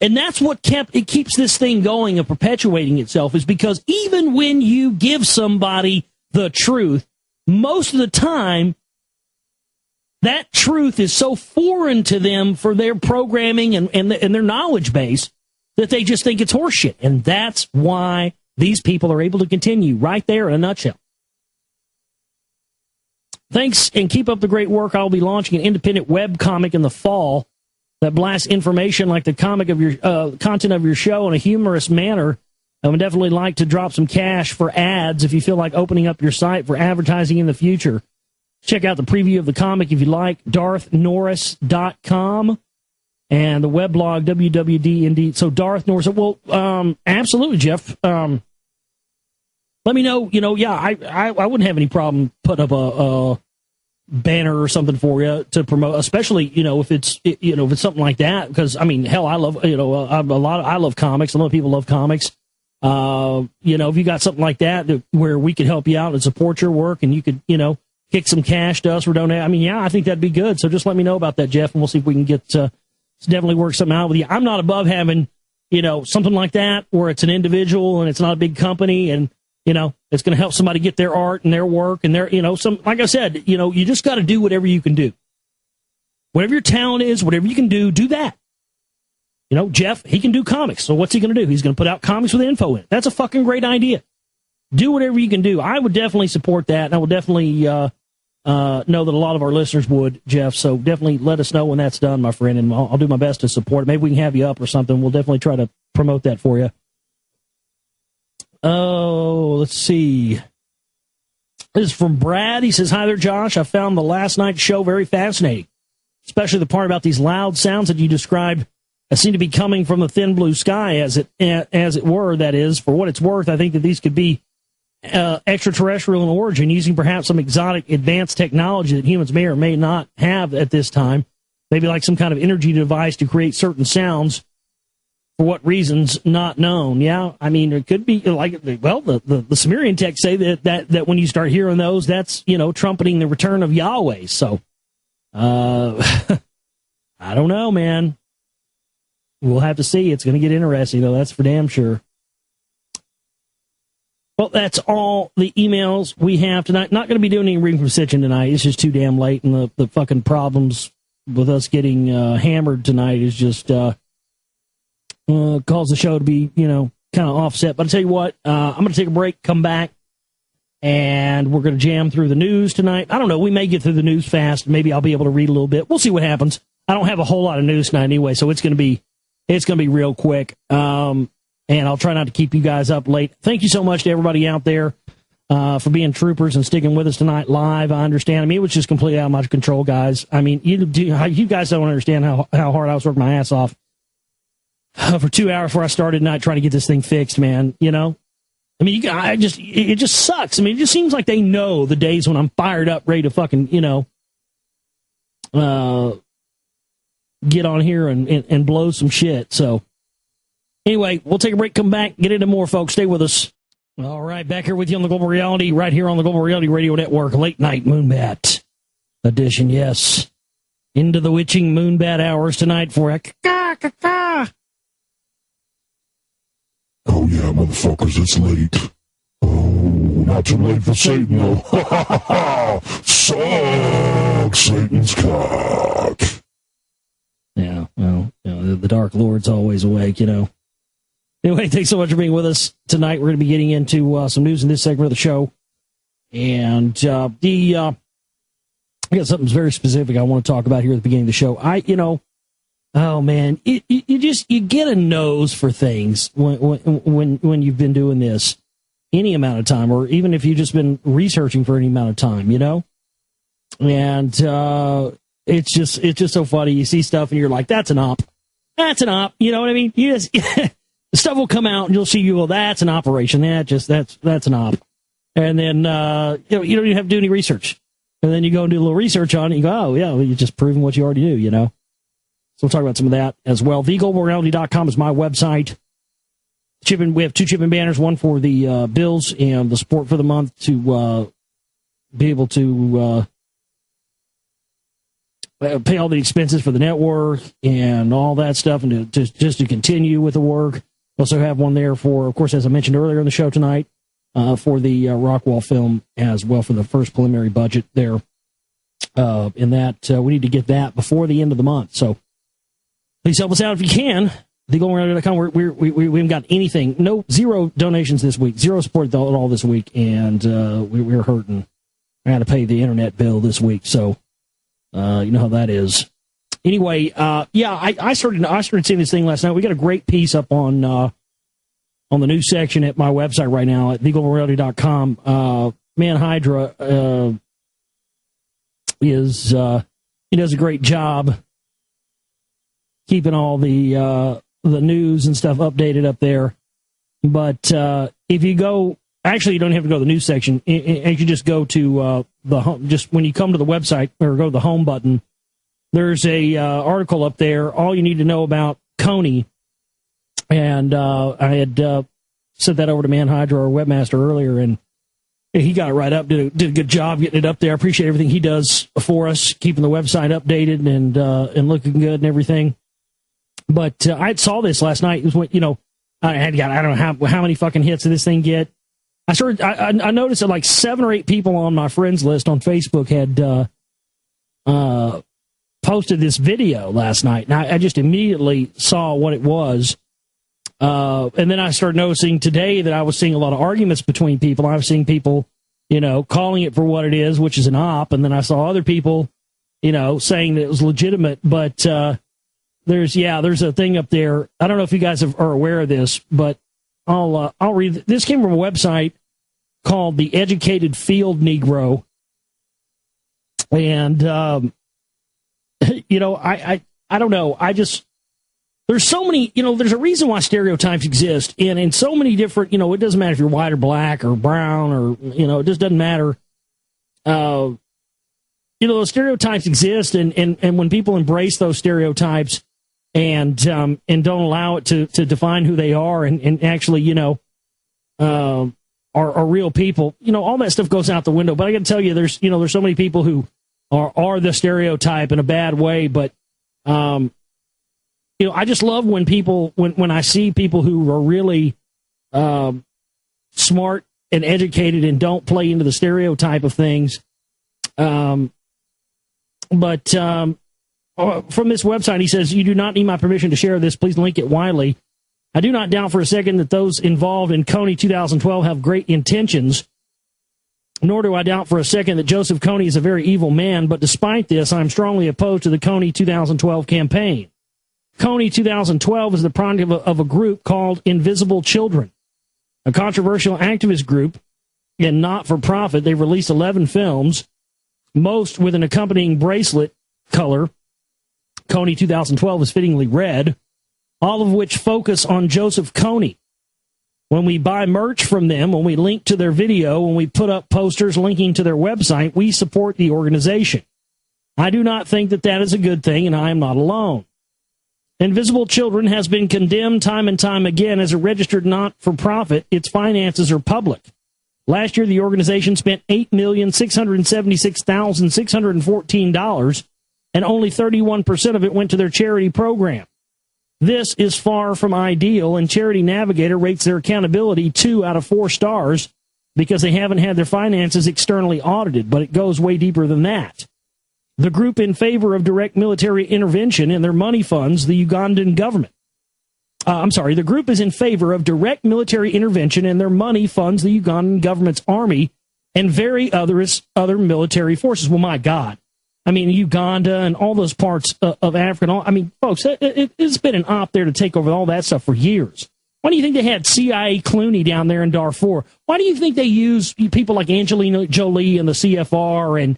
And that's what keeps this thing going and perpetuating itself, is because even when you give somebody the truth, most of the time, that truth is so foreign to them for their programming and their knowledge base that they just think it's horseshit. And that's why these people are able to continue right there in a nutshell. Thanks, and keep up the great work. I'll be launching an independent web comic in the fall that blasts information like the comic of your content of your show in a humorous manner. I would definitely like to drop some cash for ads if you feel like opening up your site for advertising in the future. Check out the preview of the comic if you like, DarthNorris.com, and the weblog, WWDND. So Darth Norris, well, absolutely, Jeff. Let me know, I wouldn't have any problem putting up a banner or something for you to promote, especially, if it's something like that, because, I mean, hell, I love, I love comics. A lot of people love comics. If you got something like that where we could help you out and support your work, and you could, kick some cash to us or donate, I mean, yeah, I think that'd be good. So just let me know about that, Jeff, and we'll see if we can get definitely work something out with you. I'm not above having, something like that where it's an individual and it's not a big company, and it's going to help somebody get their art and their work and their, like I said, you just got to do whatever you can do. Whatever your talent is, whatever you can do that. Jeff, he can do comics. So what's he going to do? He's going to put out comics with info in it. That's a fucking great idea. Do whatever you can do. I would definitely support that, and I would definitely know that a lot of our listeners would, Jeff. So definitely let us know when that's done, my friend, and I'll do my best to support it. Maybe we can have you up or something. We'll definitely try to promote that for you. Oh, let's see. This is from Brad. He says, "Hi there, Josh. I found the last night's show very fascinating, especially the part about these loud sounds that you described that seem to be coming from the thin blue sky, as it were. That is, for what it's worth, I think that these could be extraterrestrial in origin, using perhaps some exotic advanced technology that humans may or may not have at this time. Maybe like some kind of energy device to create certain sounds. For what reasons, not known." Yeah, I mean, it could be like, well, the Sumerian texts say that when you start hearing those, that's, trumpeting the return of Yahweh. So, I don't know, man. We'll have to see. It's going to get interesting, though. That's for damn sure. Well, that's all the emails we have tonight. Not going to be doing any reading from Sitchin tonight. It's just too damn late, and the fucking problems with us getting hammered tonight is just... cause the show to be, kind of offset. But I'll tell you what, I'm going to take a break, come back, and we're going to jam through the news tonight. I don't know. We may get through the news fast. Maybe I'll be able to read a little bit. We'll see what happens. I don't have a whole lot of news tonight anyway, so it's going to be real quick. And I'll try not to keep you guys up late. Thank you so much to everybody out there for being troopers and sticking with us tonight live. I understand. I mean, it was just completely out of my control, guys. I mean, you guys don't understand how hard I was working my ass off for 2 hours before I started tonight trying to get this thing fixed, man. You know? I mean, it just sucks. I mean, it just seems like they know the days when I'm fired up, ready to fucking, get on here and blow some shit. So, anyway, we'll take a break, come back, get into more, folks. Stay with us. All right, back here with you on the Global Reality, right here on the Global Reality Radio Network, Late Night Moonbat edition, yes. Into the witching Moonbat hours tonight for you. Oh, yeah, motherfuckers, it's late. Oh, not too late for Satan, though. Suck Satan's cock. Yeah, well, the Dark Lord's always awake, Anyway, thanks so much for being with us tonight. We're going to be getting into some news in this segment of the show. And I got something very specific I want to talk about here at the beginning of the show. Oh man, you get a nose for things when you've been doing this any amount of time, or even if you've just been researching for any amount of time, And it's just so funny. You see stuff and you're like, that's an op. That's an op. You know what I mean? You just the stuff will come out and you'll see that's an operation. That's an op. And then you don't even have to do any research. And then you go and do a little research on it and you go, oh yeah, well, you're just proving what you already do, So we'll talk about some of that as well. TheGlobalReality.com is my website. We have 2 chipping banners, one for the bills and the support for the month to be able to pay all the expenses for the network and all that stuff, and just to continue with the work. Also have one there for, of course, as I mentioned earlier in the show tonight, for the Rockwall film as well, for the first preliminary budget there. In that, we need to get that before the end of the month. So please help us out if you can. TheGlobalReality.com. We haven't got anything. Zero donations this week. Zero support at all this week. And we're hurting. I got to pay the internet bill this week. So you know how that is. Anyway, I started seeing this thing last night. We got a great piece up on the news section at my website right now at TheGlobalReality.com. Man Hydra he does a great job keeping all the news and stuff updated up there. But if you go, actually, you don't have to go to the news section. You can just go to the home. Just when you come to the website or go to the home button, there's a article up there. All you need to know about Coney. And I had sent that over to Man Hydra, our webmaster, earlier, and he got it right up. Did a good job getting it up there. I appreciate everything he does for us, keeping the website updated and looking good and everything. But I saw this last night. It was when, I don't know how many fucking hits did this thing get. I noticed that like 7 or 8 people on my friends list on Facebook had posted this video last night, and I just immediately saw what it was. And then I started noticing today that I was seeing a lot of arguments between people. I was seeing people, calling it for what it is, which is an op, and then I saw other people, saying that it was legitimate. But there's a thing up there. I don't know if you guys are aware of this, but I'll read. This came from a website called The Educated Field Negro, and I don't know. There's so many, there's a reason why stereotypes exist, and in so many different, it doesn't matter if you're white or black or brown or, it just doesn't matter. Those stereotypes exist, and when people embrace those stereotypes and don't allow it to define who they are and actually, are real people, all that stuff goes out the window. But I got to tell you, there's so many people who are the stereotype in a bad way, but, I just love when when I see people who are really smart and educated and don't play into the stereotype of things. But from this website, he says, "You do not need my permission to share this. Please link it widely." I do not doubt for a second that those involved in Kony 2012 have great intentions, nor do I doubt for a second that Joseph Kony is a very evil man, but despite this, I'm strongly opposed to the Kony 2012 campaign. Kony 2012 is the product of a group called Invisible Children, a controversial activist group and not-for-profit. They've released 11 films, most with an accompanying bracelet color. Kony 2012 is fittingly red, all of which focus on Joseph Kony. When we buy merch from them, when we link to their video, when we put up posters linking to their website, we support the organization. I do not think that that is a good thing, and I am not alone. Invisible Children has been condemned time and time again as a registered not-for-profit. Its finances are public. Last year, the organization spent $8,676,614, and only 31% of it went to their charity program. This is far from ideal, and Charity Navigator rates their accountability 2 out of 4 stars because they haven't had their finances externally audited, but it goes way deeper than that. The group in favor of direct military intervention and their money funds the Ugandan government. The group is in favor of direct military intervention and their money funds the Ugandan government's army and other military forces. Well, my God. I mean, Uganda and all those parts of Africa. Folks, it's been an op there to take over all that stuff for years. Why do you think they had CIA Clooney down there in Darfur? Why do you think they use people like Angelina Jolie and the CFR and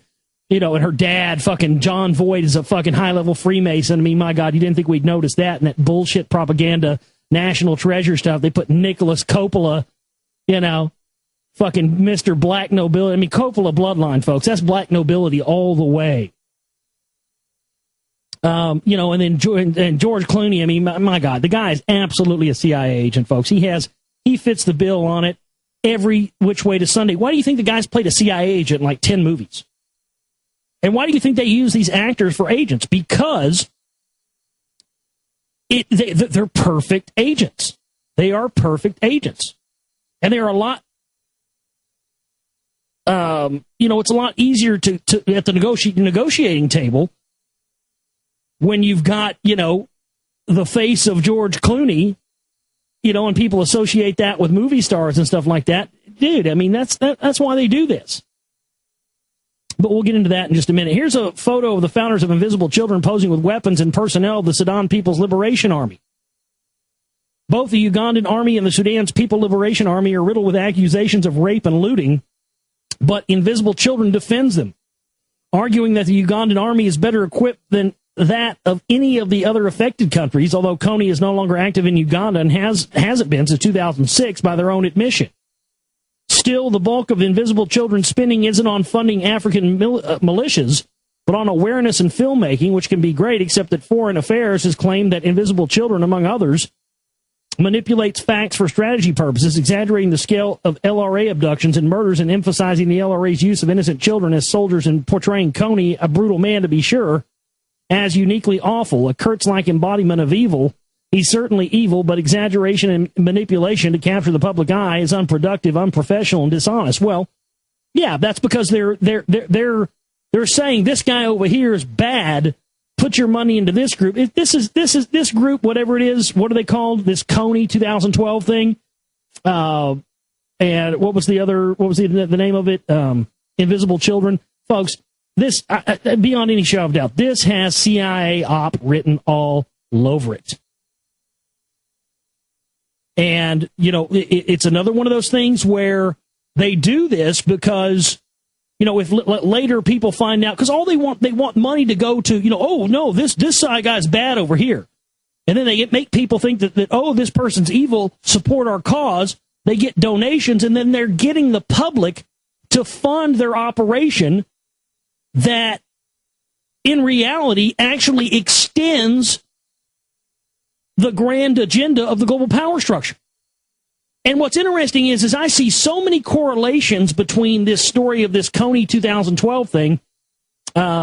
her dad, fucking John Voight, is a fucking high-level Freemason? I mean, my God, you didn't think we'd notice that and that bullshit propaganda, National Treasure stuff. They put Nicholas Coppola, fucking Mr. Black Nobility. I mean, Coppola bloodline, folks. That's Black Nobility all the way. And then George Clooney, I mean, my God, the guy is absolutely a CIA agent, folks. He fits the bill on it every which way to Sunday. Why do you think the guy's played a CIA agent in like 10 movies? And why do you think they use these actors for agents? Because they're perfect agents. They are perfect agents. And they are a lot, it's a lot easier to at the negotiating table when you've got, the face of George Clooney, and people associate that with movie stars and stuff like that. Dude, I mean, that's why they do this. But we'll get into that in just a minute. Here's a photo of the founders of Invisible Children posing with weapons and personnel of the Sudan People's Liberation Army. Both the Ugandan Army and the Sudan's People Liberation Army are riddled with accusations of rape and looting, but Invisible Children defends them, arguing that the Ugandan Army is better equipped than that of any of the other affected countries, although Kony is no longer active in Uganda and hasn't been since 2006 by their own admission. Still, the bulk of Invisible Children's spending isn't on funding African militias, but on awareness and filmmaking, which can be great, except that Foreign Affairs has claimed that Invisible Children, among others, manipulates facts for strategy purposes, exaggerating the scale of LRA abductions and murders and emphasizing the LRA's use of innocent children as soldiers and portraying Kony, a brutal man to be sure, as uniquely awful, a Kurtz-like embodiment of evil. He's certainly evil, but exaggeration and manipulation to capture the public eye is unproductive, unprofessional, and dishonest. Well, yeah, that's because they're saying this guy over here is bad. Put your money into this group. If this group, whatever it is, what are they called? This Kony 2012 thing. And what was the name of it? Invisible Children, folks. This, beyond any shadow of doubt, this has CIA op written all over it. And, it's another one of those things where they do this because, if later people find out, because all they want money to go to, oh, no, this side guy's bad over here. And then they make people think that, oh, this person's evil, support our cause. They get donations, and then they're getting the public to fund their operation that in reality actually extends the grand agenda of the global power structure. And what's interesting is I see so many correlations between this story of this Kony 2012 thing,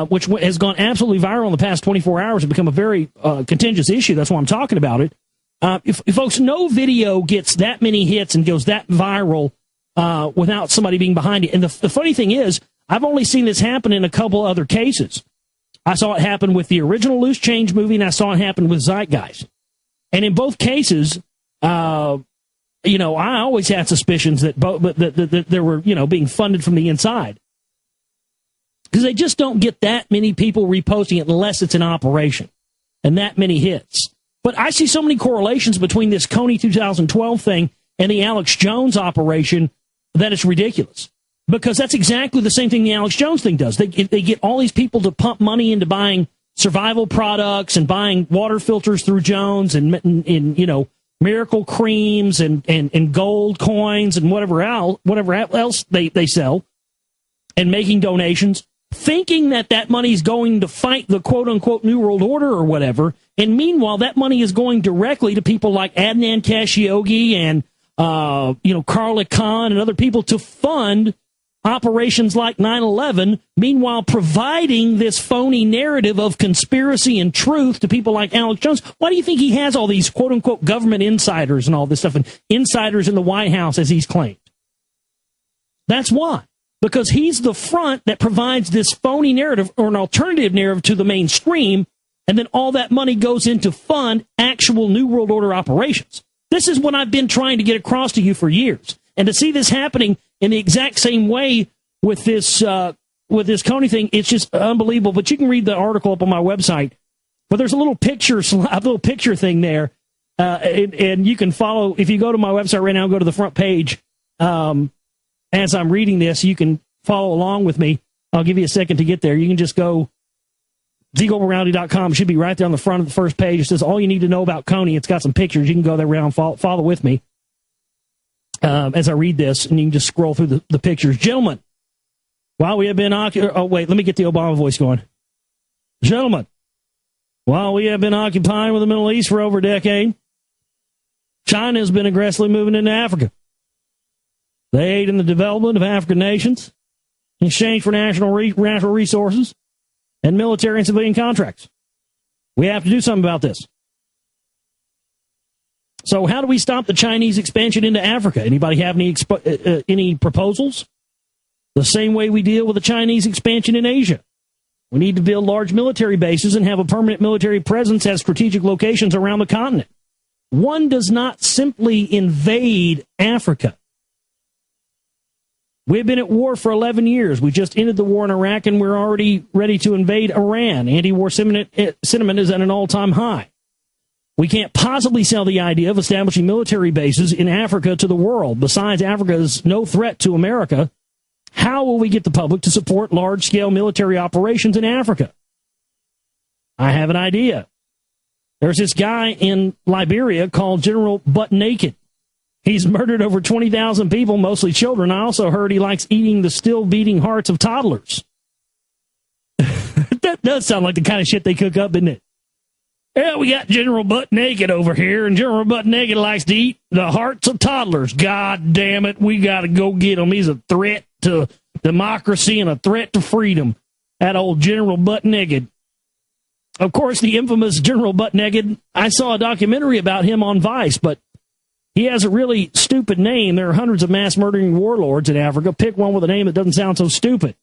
which has gone absolutely viral in the past 24 hours and become a very contentious issue. That's why I'm talking about it. If folks, no video gets that many hits and goes that viral without somebody being behind it. And the funny thing is, I've only seen this happen in a couple other cases. I saw it happen with the original Loose Change movie, and I saw it happen with Zeitgeist. And in both cases, You know, I always had suspicions that that they were, you know, being funded from the inside. Because they just don't get that many people reposting it unless it's an operation and that many hits. But I see so many correlations between this Coney 2012 thing and the Alex Jones operation that it's ridiculous. Because that's exactly the same thing the Alex Jones thing does. They get all these people to pump money into buying survival products and buying water filters through Jones and you know, miracle creams and gold coins and whatever else they sell, and making donations, thinking that money is going to fight the quote-unquote New World Order or whatever, and meanwhile that money is going directly to people like Adnan Khashoggi and you know, Carla Khan and other people to fund operations like 9/11, meanwhile providing this phony narrative of conspiracy and truth to people like Alex Jones. Why do you think he has all these quote-unquote government insiders and all this stuff, and insiders in the White House, as he's claimed? That's why. Because he's the front that provides this phony narrative or an alternative narrative to the mainstream, and then all that money goes in to fund actual New World Order operations. This is what I've been trying to get across to you for years. And to see this happening in the exact same way with this Coney thing, it's just unbelievable. But you can read the article up on my website. But there's a little picture thing there, and you can follow. If you go to my website right now, go to the front page. As I'm reading this, you can follow along with me. I'll give you a second to get there. You can just go ZGlobalRoundy.com. It should be right there on the front of the first page. It says all you need to know about Coney. It's got some pictures. You can go there around, follow with me as I read this, and you can just scroll through the pictures. Gentlemen, while we have been oh, wait, let me get the Obama voice going. Gentlemen, while we have been occupying with the Middle East for over a decade, China has been aggressively moving into Africa. They aid in the development of African nations in exchange for national resources and military and civilian contracts. We have to do something about this. So how do we stop the Chinese expansion into Africa? Anybody have any proposals? The same way we deal with the Chinese expansion in Asia. We need to build large military bases and have a permanent military presence at strategic locations around the continent. One does not simply invade Africa. We've been at war for 11 years. We just ended the war in Iraq, and we're already ready to invade Iran. Anti-war sentiment is at an all-time high. We can't possibly sell the idea of establishing military bases in Africa to the world. Besides, Africa is no threat to America. How will we get the public to support large-scale military operations in Africa? I have an idea. There's this guy in Liberia called General Butt Naked. He's murdered over 20,000 people, mostly children. I also heard he likes eating the still beating hearts of toddlers. That does sound like the kind of shit they cook up, doesn't it? Yeah, we got General Butt Naked over here, and General Butt Naked likes to eat the hearts of toddlers. God damn it, we got to go get him. He's a threat to democracy and a threat to freedom. That old General Butt Naked. Of course, the infamous General Butt Naked, I saw a documentary about him on Vice, but he has a really stupid name. There are hundreds of mass murdering warlords in Africa. Pick one with a name that doesn't sound so stupid.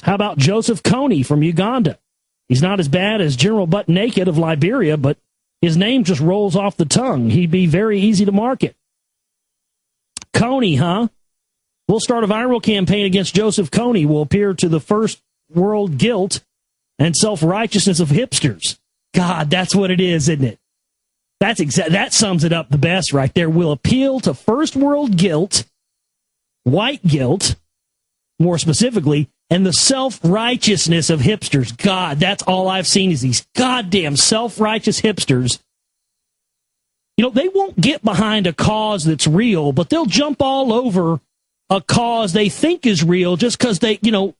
How about Joseph Kony from Uganda? He's not as bad as General Butt Naked of Liberia, but his name just rolls off the tongue. He'd be very easy to market. Kony, huh? We'll start a viral campaign against Joseph Kony. We'll appear to the first world guilt and self-righteousness of hipsters. God, that's what it is, isn't it? That sums it up the best right there. We'll appeal to first world guilt, white guilt, more specifically, and the self-righteousness of hipsters. God, that's all I've seen is these goddamn self-righteous hipsters. You know, they won't get behind a cause that's real, but they'll jump all over a cause they think is real just because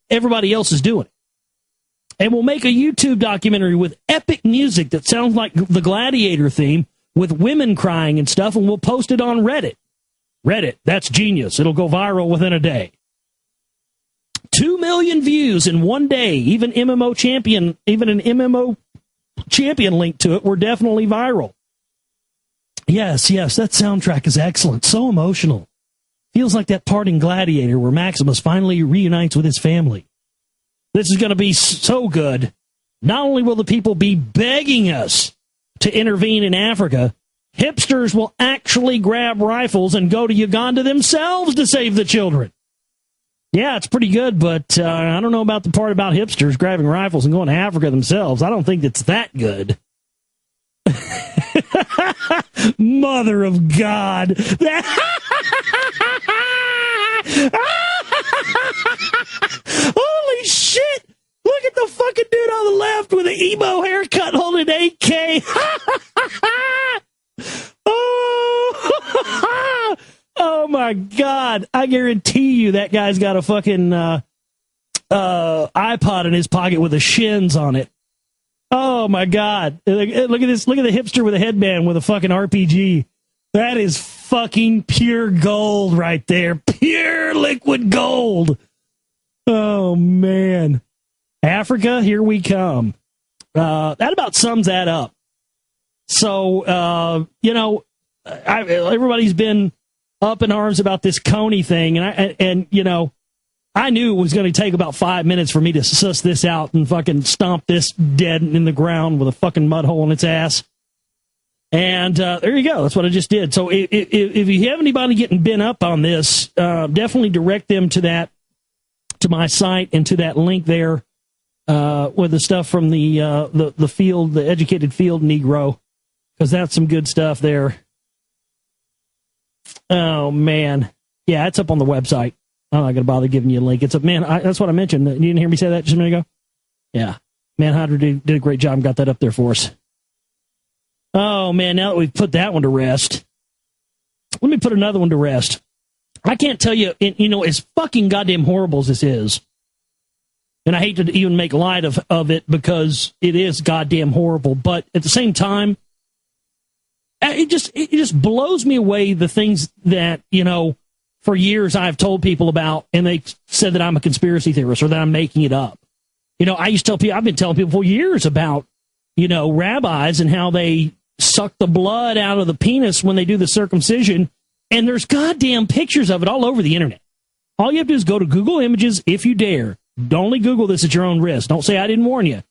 everybody else is doing it. And we'll make a YouTube documentary with epic music that sounds like the Gladiator theme with women crying and stuff, and we'll post it on Reddit. Reddit, that's genius. It'll go viral within a day. 2 million views in one day. Even an MMO champion link to it. We're definitely viral. Yes, that soundtrack is excellent. So emotional. Feels like that part in Gladiator where Maximus finally reunites with his family. This is going to be so good. Not only will the people be begging us to intervene in Africa, hipsters will actually grab rifles and go to Uganda themselves to save the children. Yeah, it's pretty good, but I don't know about the part about hipsters grabbing rifles and going to Africa themselves. I don't think it's that good. Mother of God. Holy shit. Look at the fucking dude on the left with the emo haircut holding an AK. Oh my God. I guarantee you that guy's got a fucking iPod in his pocket with the shins on it. Oh my God. Look at this. Look at the hipster with a headband with a fucking RPG. That is fucking pure gold right there. Pure liquid gold. Oh man. Africa, here we come. That about sums that up. So, everybody's been up in arms about this Coney thing, and I knew it was going to take about 5 minutes for me to suss this out and fucking stomp this dead in the ground with a fucking mud hole in its ass. And there you go. That's what I just did. So if you have anybody getting bent up on this, definitely direct them to my site and to that link there with the stuff from the field, the educated field Negro, because that's some good stuff there. Oh man, yeah, it's up on the website. I'm not going to bother giving you a link. It's up, man. That's what I mentioned. You didn't hear me say that just a minute ago? Yeah. Man, Hydra did a great job and got that up there for us. Oh, man, now that we've put that one to rest, let me put another one to rest. I can't tell you, as fucking goddamn horrible as this is, and I hate to even make light of it because it is goddamn horrible, but at the same time, it just blows me away the things that, for years I've told people about, and they said that I'm a conspiracy theorist or that I'm making it up. I used to tell people, I've been telling people for years about, rabbis and how they suck the blood out of the penis when they do the circumcision, and there's goddamn pictures of it all over the internet. All you have to do is go to Google Images if you dare. Don't only Google this at your own risk. Don't say I didn't warn you. You're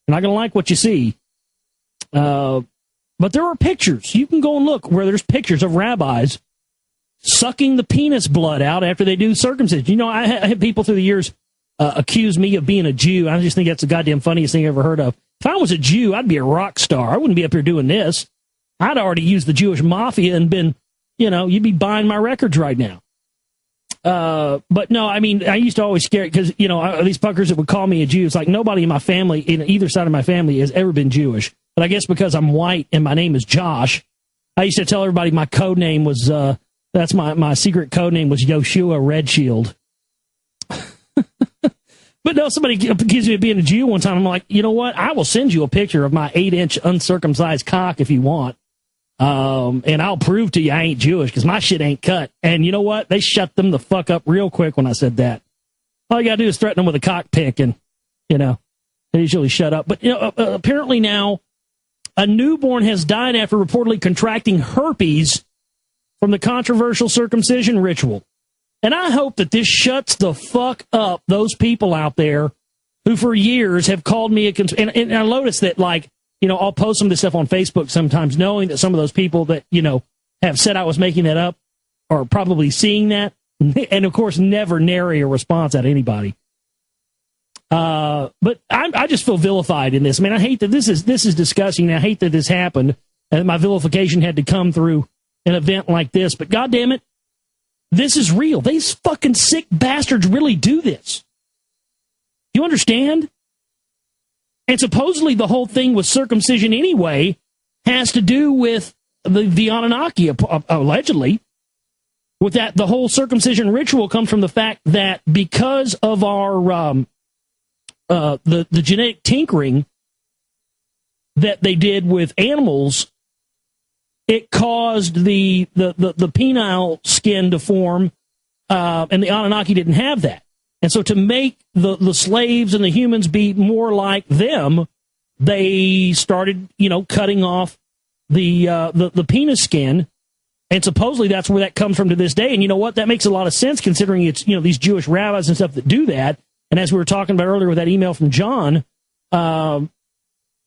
not going to like what you see. But there are pictures. You can go and look where there's pictures of rabbis sucking the penis blood out after they do circumcision. I had people through the years accuse me of being a Jew. I just think that's the goddamn funniest thing I've ever heard of. If I was a Jew, I'd be a rock star. I wouldn't be up here doing this. I'd already used the Jewish mafia and been, you'd be buying my records right now. But no, I mean, I used to always scare because, these fuckers that would call me a Jew, it's like nobody in my family, in either side of my family, has ever been Jewish. But I guess because I'm white and my name is Josh, I used to tell everybody my code name was, that's my secret code name was Yoshua Red Shield. But no, somebody accused me of being a Jew one time. I'm like, you know what? I will send you a picture of my 8-inch uncircumcised cock if you want. And I'll prove to you I ain't Jewish because my shit ain't cut. And you know what? They shut them the fuck up real quick when I said that. All you gotta do is threaten them with a cock pick and, they usually shut up. But, apparently now a newborn has died after reportedly contracting herpes from the controversial circumcision ritual. And I hope that this shuts the fuck up those people out there who for years have called me and I noticed that, I'll post some of this stuff on Facebook sometimes, knowing that some of those people that, have said I was making that up are probably seeing that. And, of course, never nary a response at anybody. But I just feel vilified in this. I mean, I hate that this is disgusting. I hate that this happened and my vilification had to come through an event like this. But, God damn it, this is real. These fucking sick bastards really do this. You understand? And supposedly the whole thing with circumcision anyway has to do with the Anunnaki, allegedly. With that, the whole circumcision ritual comes from the fact that because of our the genetic tinkering that they did with animals, it caused the penile skin to form, and the Anunnaki didn't have that. And so to make the slaves and the humans be more like them, they started, cutting off the penis skin. And supposedly that's where that comes from to this day. And you know what? That makes a lot of sense considering it's, these Jewish rabbis and stuff that do that. And as we were talking about earlier with that email from John, the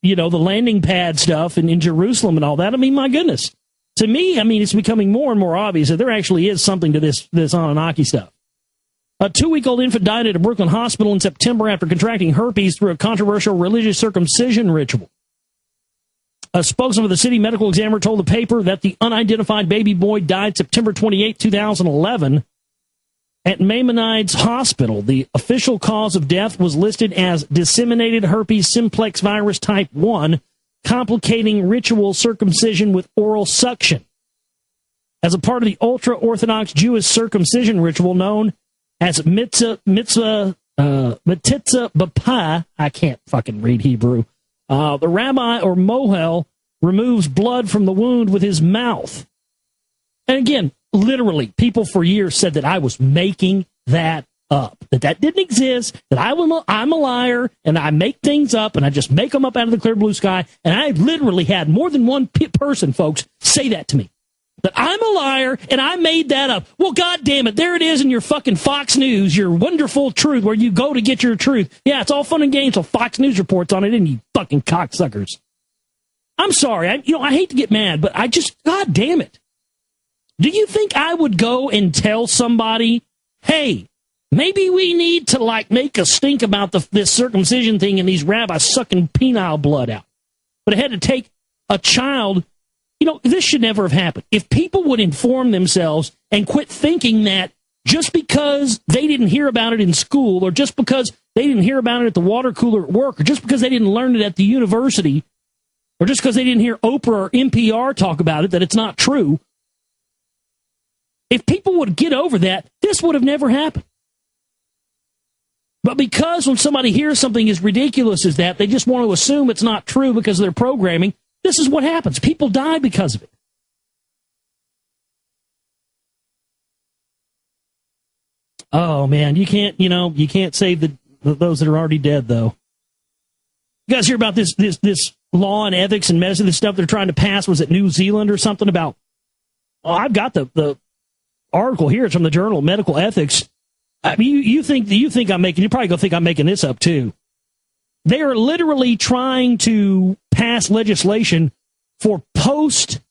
landing pad stuff in Jerusalem and all that. I mean, my goodness. To me, I mean, it's becoming more and more obvious that there actually is something to this Anunnaki stuff. A 2-week-old infant died at a Brooklyn hospital in September after contracting herpes through a controversial religious circumcision ritual. A spokesman of the city medical examiner told the paper that the unidentified baby boy died September 28, 2011 at Maimonides Hospital. The official cause of death was listed as disseminated herpes simplex virus type 1, complicating ritual circumcision with oral suction. As a part of the ultra-Orthodox Jewish circumcision ritual known as Mitzvah B'Pah, I can't fucking read Hebrew, the rabbi or mohel removes blood from the wound with his mouth. And again, literally, people for years said that I was making that up, that didn't exist, that I'm a liar, and I make things up, and I just make them up out of the clear blue sky. And I literally had more than one person, folks, say that to me. That I'm a liar, and I made that up. Well, God damn it, there it is in your fucking Fox News, your wonderful truth, where you go to get your truth. Yeah, it's all fun and games, so Fox News reports on it, and you fucking cocksuckers. I'm sorry, I hate to get mad, but God damn it. Do you think I would go and tell somebody, hey, maybe we need to, make a stink about this circumcision thing and these rabbis sucking penile blood out? But I had to take a child. This should never have happened. If people would inform themselves and quit thinking that just because they didn't hear about it in school, or just because they didn't hear about it at the water cooler at work, or just because they didn't learn it at the university, or just because they didn't hear Oprah or NPR talk about it, that it's not true. If people would get over that, this would have never happened. But because when somebody hears something as ridiculous as that, they just want to assume it's not true because of their programming, this is what happens. People die because of it. Oh, man, you can't save those that are already dead, though. You guys hear about this law and ethics and medicine, this stuff they're trying to pass? Was it New Zealand or something about? Oh, I've got the article here. It's from the Journal of Medical Ethics. I mean, you probably go think I'm making this up too. They are literally trying to pass legislation for post-birth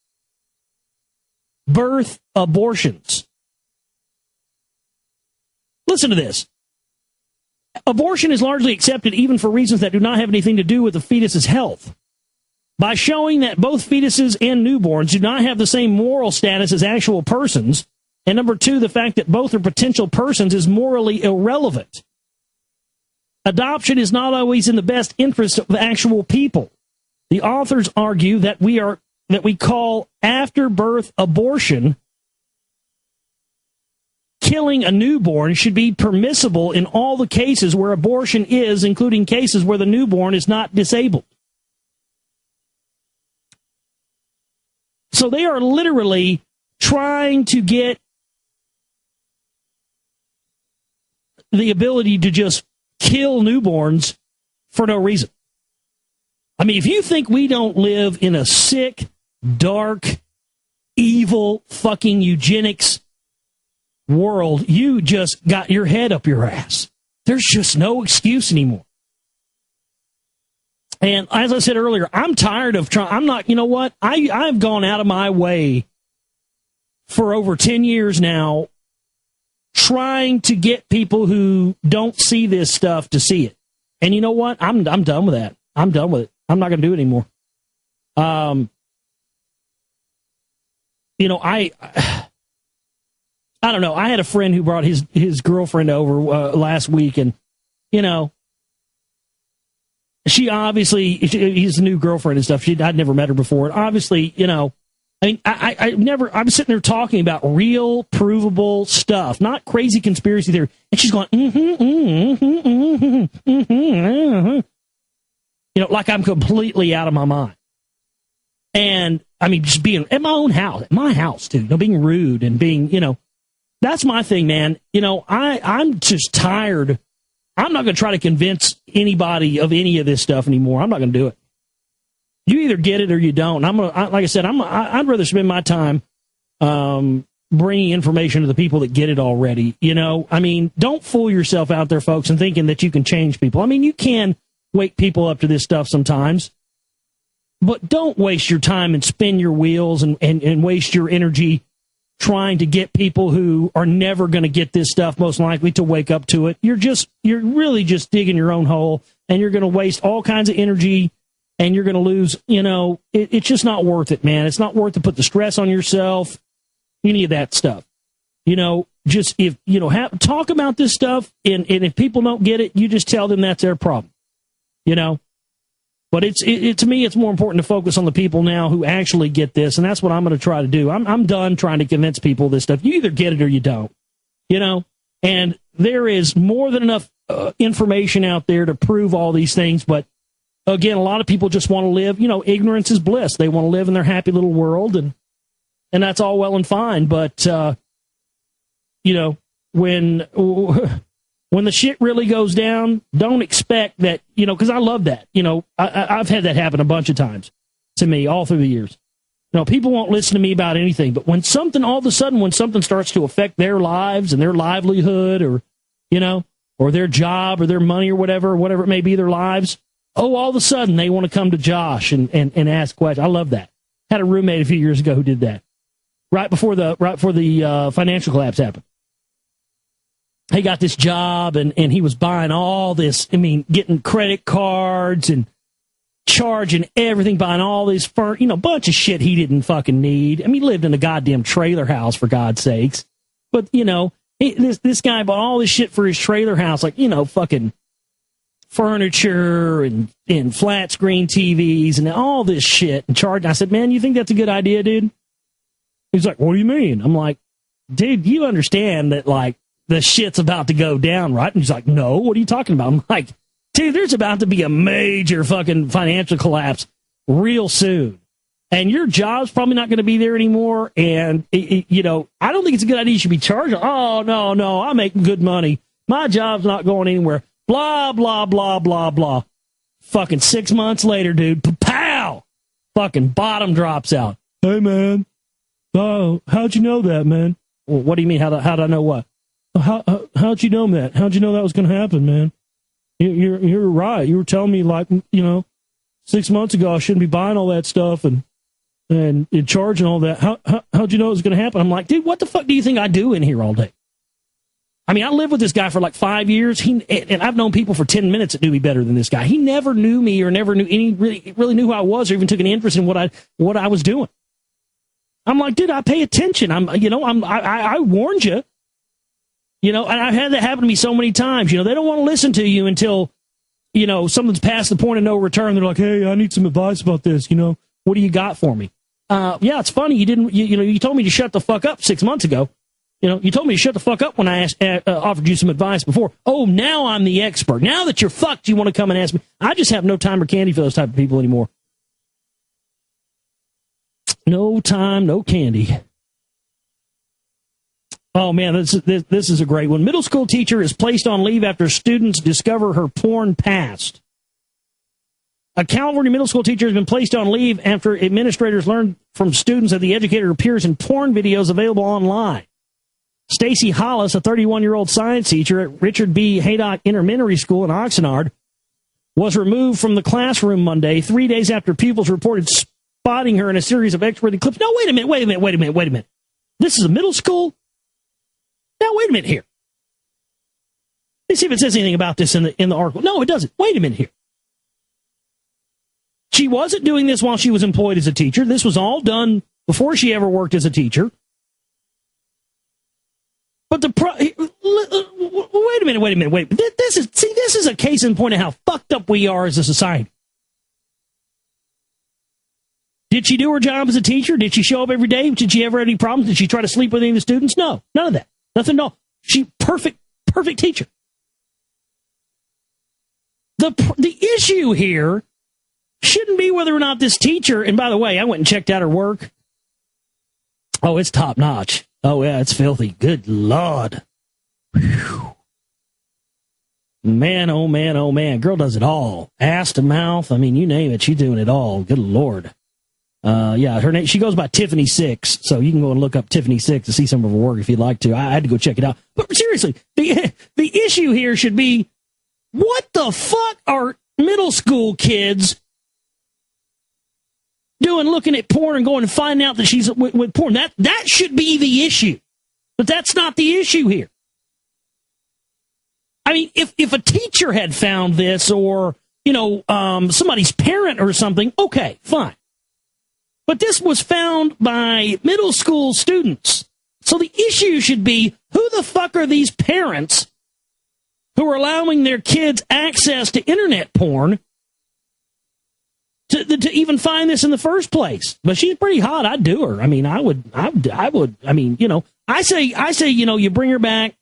abortions. Listen to this. Abortion is largely accepted even for reasons that do not have anything to do with the fetus's health. By showing that both fetuses and newborns do not have the same moral status as actual persons, and number two, the fact that both are potential persons is morally irrelevant. Adoption is not always in the best interest of actual people. The authors argue that we call after-birth abortion, killing a newborn, should be permissible in all the cases where abortion is, including cases where the newborn is not disabled. So they are literally trying to get the ability to just kill newborns for no reason. I mean, if you think we don't live in a sick, dark, evil, fucking eugenics world, you just got your head up your ass. There's just no excuse anymore. And as I said earlier, I'm tired of trying. I'm not, you know what? I've gone out of my way for over 10 years now trying to get people who don't see this stuff to see it. And you know what? I'm done with that. I'm done with it. I'm not going to do it anymore. I don't know. I had a friend who brought his girlfriend over last week, and, she obviously, he's a new girlfriend and stuff. I'd never met her before. And obviously, I'm sitting there talking about real, provable stuff, not crazy conspiracy theory. And she's going, like I'm completely out of my mind. And I mean, just being at my own house, at my house too, being rude and being, that's my thing, man. I'm just tired. I'm not going to try to convince anybody of any of this stuff anymore. I'm not going to do it. You either get it or you don't. Like I said, I'd rather spend my time bringing information to the people that get it already. I mean, don't fool yourself out there, folks, and thinking that you can change people. I mean, you can wake people up to this stuff sometimes. But don't waste your time and spin your wheels and waste your energy trying to get people who are never going to get this stuff, most likely, to wake up to it. You're really just digging your own hole, and you're going to waste all kinds of energy, and you're going to lose, it's just not worth it, man. It's not worth to put the stress on yourself, any of that stuff. Talk about this stuff, and if people don't get it, you just tell them that's their problem, But to me, it's more important to focus on the people now who actually get this, and that's what I'm going to try to do. I'm done trying to convince people this stuff. You either get it or you don't, And there is more than enough information out there to prove all these things. But again, a lot of people just want to live. Ignorance is bliss. They want to live in their happy little world, and that's all well and fine. But when the shit really goes down, don't expect that, because I love that. I've had that happen a bunch of times to me all through the years. People won't listen to me about anything, but when something starts to affect their lives and their livelihood or their job or their money or whatever it may be, their lives, all of a sudden they want to come to Josh and ask questions. I love that. Had a roommate a few years ago who did that right before the financial collapse happened. He got this job, and he was buying all this, getting credit cards and charging everything, buying all this bunch of shit he didn't fucking need. He lived in a goddamn trailer house, for God's sakes. But, this guy bought all this shit for his trailer house, like, fucking furniture and flat screen TVs and all this shit, and charging. I said, man, you think that's a good idea, dude? He's like, what do you mean? I'm like, dude, you understand that, like, the shit's about to go down, right? And he's like, no, what are you talking about? I'm like, dude, there's about to be a major fucking financial collapse real soon. And your job's probably not going to be there anymore. And, I don't think it's a good idea you should be charging. Oh, no, I make good money. My job's not going anywhere. Blah, blah, blah, blah, blah. Fucking 6 months later, dude, pow! Fucking bottom drops out. Hey, man. Oh, how'd you know that, man? Well, what do you mean? How'd I know what? How'd you know that? How'd you know that was going to happen, man? You're right. You were telling me, like, 6 months ago I shouldn't be buying all that stuff and charging all that. How'd you know it was going to happen? I'm like, dude, what the fuck do you think I do in here all day? I lived with this guy for like 5 years. And I've known people for 10 minutes that knew me better than this guy. He never knew me or never knew really knew who I was or even took any interest in what I was doing. I'm like, dude, I pay attention. I warned you. And I've had that happen to me so many times. They don't want to listen to you until, something's past the point of no return. They're like, hey, I need some advice about this. What do you got for me? Yeah, it's funny. You told me to shut the fuck up 6 months ago. You told me to shut the fuck up when I offered you some advice before. Oh, now I'm the expert. Now that you're fucked, you want to come and ask me. I just have no time or candy for those type of people anymore. No time, no candy. Oh, man, this is a great one. Middle school teacher is placed on leave after students discover her porn past. A California middle school teacher has been placed on leave after administrators learned from students that the educator appears in porn videos available online. Stacy Hollis, a 31-year-old science teacher at Richard B. Haydock Elementary School in Oxnard, was removed from the classroom Monday, 3 days after pupils reported spotting her in a series of X-rated clips. No, wait a minute. This is a middle school? Now, wait a minute here. Let's see if it says anything about this in the article. No, it doesn't. Wait a minute here. She wasn't doing this while she was employed as a teacher. This was all done before she ever worked as a teacher. But wait a minute. This is a case in point of how fucked up we are as a society. Did she do her job as a teacher? Did she show up every day? Did she ever have any problems? Did she try to sleep with any of the students? No, none of that. Nothing at all. She perfect teacher. The issue here shouldn't be whether or not this teacher, and by the way, I went and checked out her work. Oh, it's top notch. Oh, yeah, it's filthy. Good Lord. Whew. Man, oh, man, oh, man. Girl does it all. Ass to mouth. I mean, you name it. She's doing it all. Good Lord. Yeah, her name, she goes by Tiffany 6, so you can go and look up Tiffany 6 to see some of her work if you'd like to. I had to go check it out. But seriously, the issue here should be, what the fuck are middle school kids looking at porn and going and finding out that she's with porn. That should be the issue. But that's not the issue here. I mean, if a teacher had found this or, somebody's parent or something, okay, fine. But this was found by middle school students. So the issue should be, who the fuck are these parents who are allowing their kids access to internet porn to even find this in the first place? But she's pretty hot. I'd do her. I mean, I would, I say, you bring her back,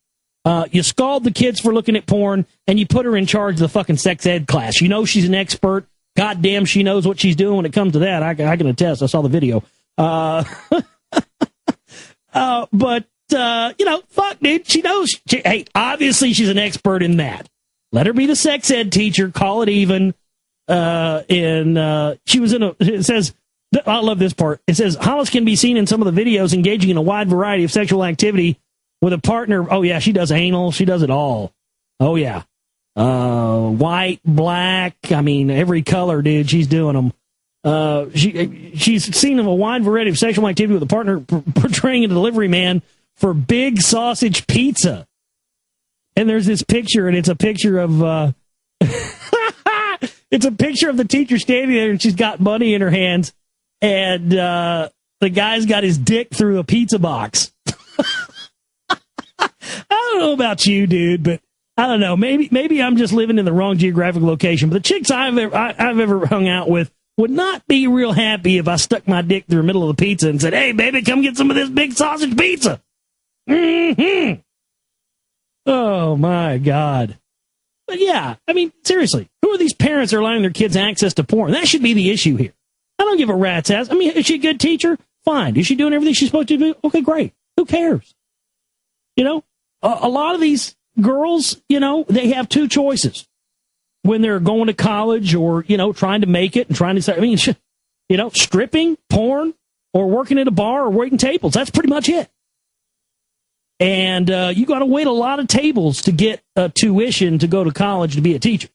you scald the kids for looking at porn, and you put her in charge of the fucking sex ed class. She's an expert. Goddamn, she knows what she's doing when it comes to that. I can attest. I saw the video. Fuck, dude. She knows. Hey, obviously she's an expert in that. Let her be the sex ed teacher. Call it even. She was it says, I love this part. It says, Hollis can be seen in some of the videos engaging in a wide variety of sexual activity with a partner. Oh, yeah, she does anal. She does it all. Oh, yeah. White, black. I mean, every color, dude. She's doing them. She's seen a wide variety of sexual activity with a partner portraying a delivery man for Big Sausage Pizza. And there's this picture, and it's a picture of it's a picture of the teacher standing there, and she's got money in her hands, and the guy's got his dick through a pizza box. I don't know about you, dude, but I don't know. Maybe I'm just living in the wrong geographic location. But the chicks I've ever hung out with would not be real happy if I stuck my dick through the middle of the pizza and said, "Hey, baby, come get some of this big sausage pizza." Mm-hmm. Oh my God. But yeah, I mean, seriously, who are these parents that are allowing their kids access to porn? That should be the issue here. I don't give a rat's ass. I mean, is she a good teacher? Fine. Is she doing everything she's supposed to do? Okay, great. Who cares? A lot of these girls, they have two choices when they're going to college or, trying to make it and trying to say, I mean, stripping, porn, or working at a bar or waiting tables. That's pretty much it. And you got to wait a lot of tables to get a tuition to go to college to be a teacher.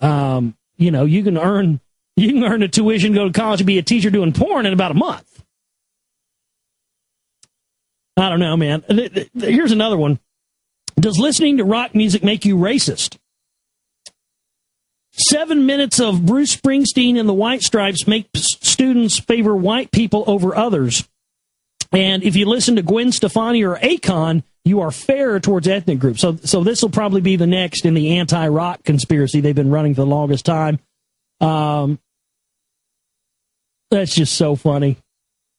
You can earn a tuition to go to college to be a teacher doing porn in about a month. I don't know, man. Here's another one. Does listening to rock music make you racist? 7 minutes of Bruce Springsteen and the White Stripes make students favor white people over others. And if you listen to Gwen Stefani or Akon, you are fair towards ethnic groups. So this will probably be the next in the anti-rock conspiracy they've been running for the longest time. That's just so funny.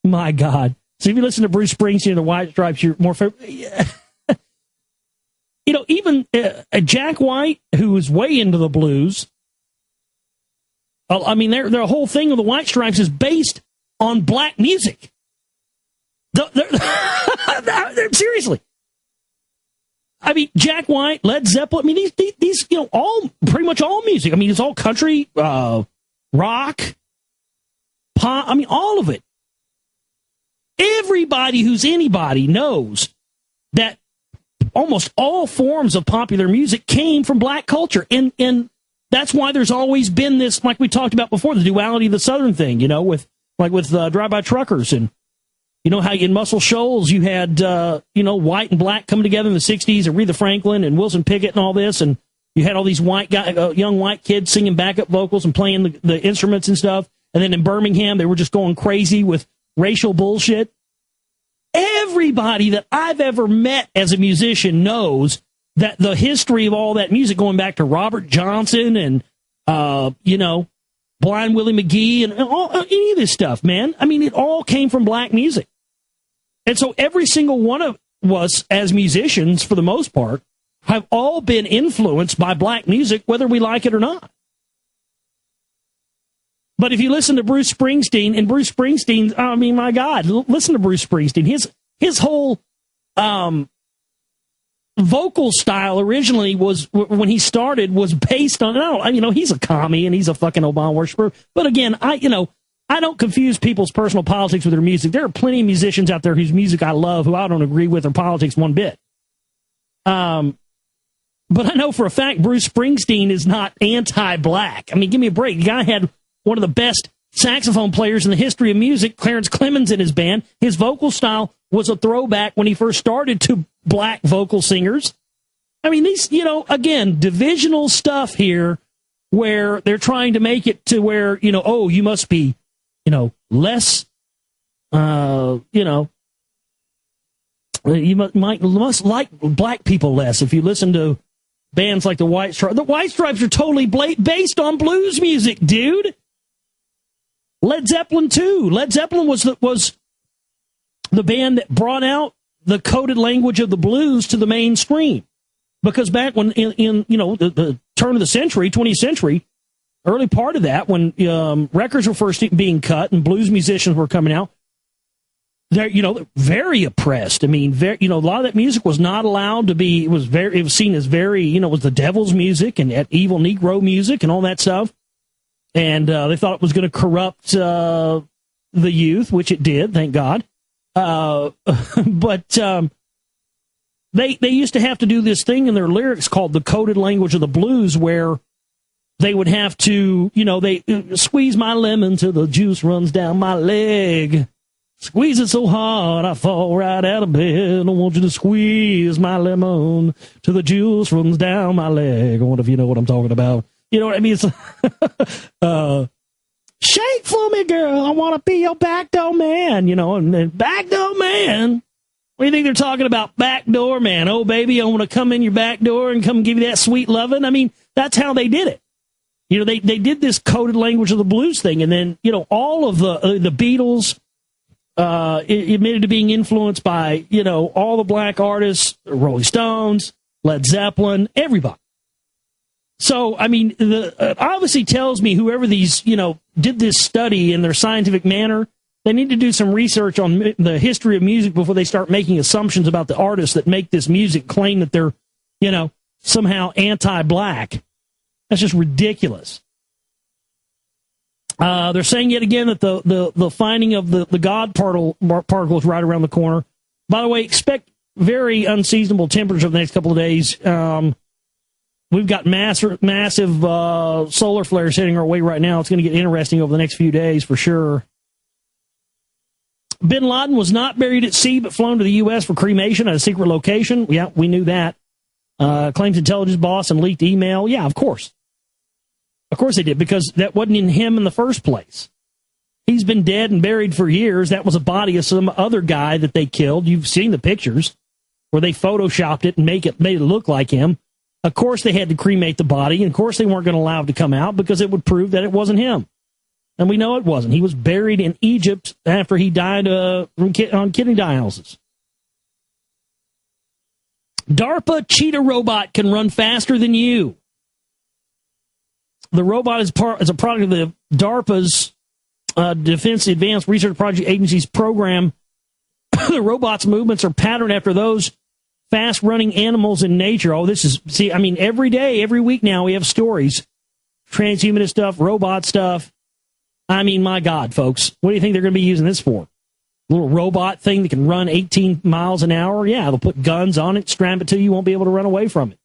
My God. So if you listen to Bruce Springsteen and the White Stripes, you're more fair. Even Jack White, who is way into the blues, I mean, their whole thing of the White Stripes is based on black music. Seriously. I mean, Jack White, Led Zeppelin, I mean, these pretty much all music. I mean, it's all country, rock, pop, I mean, all of it. Everybody who's anybody knows that almost all forms of popular music came from black culture. And that's why there's always been this, like we talked about before, the duality of the Southern thing, with drive-by truckers. And how in Muscle Shoals you had, white and black coming together in the 60s, Aretha Franklin and Wilson Pickett and all this. And you had all these young white kids singing backup vocals and playing the instruments and stuff. And then in Birmingham, they were just going crazy with racial bullshit. Everybody that I've ever met as a musician knows that the history of all that music going back to Robert Johnson and, Blind Willie McGee and any of this stuff, man. I mean, it all came from black music. And so every single one of us as musicians, for the most part, have all been influenced by black music, whether we like it or not. But if you listen to Bruce Springsteen, and Bruce Springsteen, I mean, my God, listen to Bruce Springsteen. His whole vocal style originally was, when he started, was based on, he's a commie and he's a fucking Obama worshiper. But again, I don't confuse people's personal politics with their music. There are plenty of musicians out there whose music I love, who I don't agree with their politics one bit. But I know for a fact Bruce Springsteen is not anti-black. I mean, give me a break. The guy had one of the best saxophone players in the history of music. Clarence Clemens in his band. His vocal style was a throwback when he first started to black vocal singers. I mean, these, again, divisional stuff here where they're trying to make it to where, oh, you must be, less, you must like black people less if you listen to bands like the White Stripes. The White Stripes are totally based on blues music, dude. Led Zeppelin too. Led Zeppelin was the band that brought out the coded language of the blues to the mainstream. Because back when in the turn of the century, 20th century, early part of that, when records were first being cut and blues musicians were coming out, they're very oppressed. I mean, a lot of that music was not allowed to be. It was seen as very, it was the devil's music and evil Negro music and all that stuff. And they thought it was going to corrupt the youth, which it did, thank God. But they used to have to do this thing in their lyrics called the coded language of the blues, where they would have to, they squeeze my lemon till the juice runs down my leg. Squeeze it so hard I fall right out of bed. I want you to squeeze my lemon till the juice runs down my leg. I wonder if you know what I'm talking about. You know what I mean? It's, shake for me, girl. I want to be your backdoor man. And backdoor man. What do you think they're talking about? Backdoor man. Oh, baby, I want to come in your back door and come give you that sweet lovin'. I mean, that's how they did it. They did this coded language of the blues thing. And then, all of the Beatles, admitted to being influenced by, all the black artists, Rolling Stones, Led Zeppelin, everybody. So, I mean, obviously tells me whoever these, did this study in their scientific manner, they need to do some research on the history of music before they start making assumptions about the artists that make this music, claim that they're, somehow anti-black. That's just ridiculous. They're saying yet again that the finding of the God particle is right around the corner. By the way, expect very unseasonable temperatures over the next couple of days. We've got massive solar flares heading our way right now. It's going to get interesting over the next few days for sure. Bin Laden was not buried at sea but flown to the U.S. for cremation at a secret location. Yeah, we knew that. Claims intelligence boss and leaked email. Yeah, of course. Of course they did, because that wasn't in him in the first place. He's been dead and buried for years. That was a body of some other guy that they killed. You've seen the pictures where they photoshopped it and made it look like him. Of course they had to cremate the body, and of course they weren't going to allow it to come out because it would prove that it wasn't him. And we know it wasn't. He was buried in Egypt after he died on kidney dialysis. DARPA cheetah robot can run faster than you. The robot is a product of the DARPA's Defense Advanced Research Project Agency's program. The robot's movements are patterned after those fast-running animals in nature. Every day, every week now, we have stories. Transhumanist stuff, robot stuff. I mean, my God, folks. What do you think they're going to be using this for? A little robot thing that can run 18 miles an hour? Yeah, they'll put guns on it, strap it to you, you won't be able to run away from it.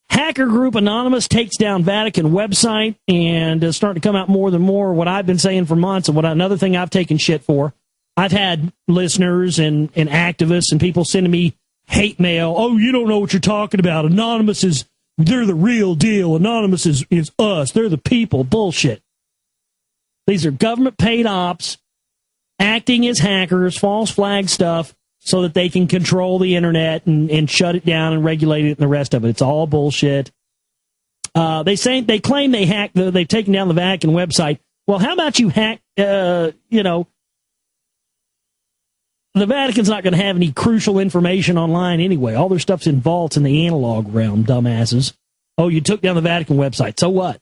Hacker group Anonymous takes down Vatican website, and it's starting to come out more than more what I've been saying for months, and another thing I've taken shit for. I've had listeners and activists and people sending me hate mail. Oh, you don't know what you're talking about. Anonymous they're the real deal. Anonymous is us. They're the people. Bullshit. These are government-paid ops acting as hackers, false flag stuff, so that they can control the internet and shut it down and regulate it and the rest of it. It's all bullshit. They claim they've taken down the Vatican website. Well, how about you hack, the Vatican's not going to have any crucial information online anyway. All their stuff's in vaults in the analog realm, dumbasses. Oh, you took down the Vatican website. So what?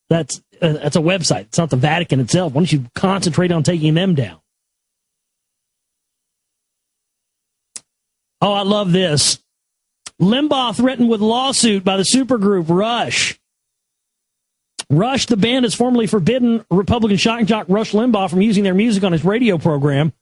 That's a website. It's not the Vatican itself. Why don't you concentrate on taking them down? Oh, I love this. Limbaugh threatened with lawsuit by the supergroup Rush. Rush, the band, has formally forbidden Republican shock jock Rush Limbaugh from using their music on his radio program.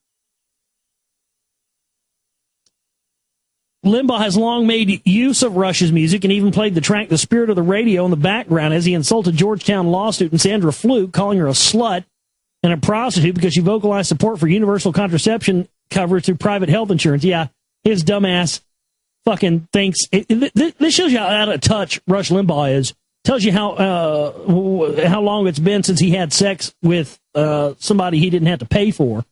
Limbaugh has long made use of Rush's music and even played the track The Spirit of the Radio in the background as he insulted Georgetown law student Sandra Fluke, calling her a slut and a prostitute because she vocalized support for universal contraception coverage through private health insurance. Yeah, his dumbass fucking thinks... This shows you how out of touch Rush Limbaugh is. Tells you how long it's been since he had sex with somebody he didn't have to pay for.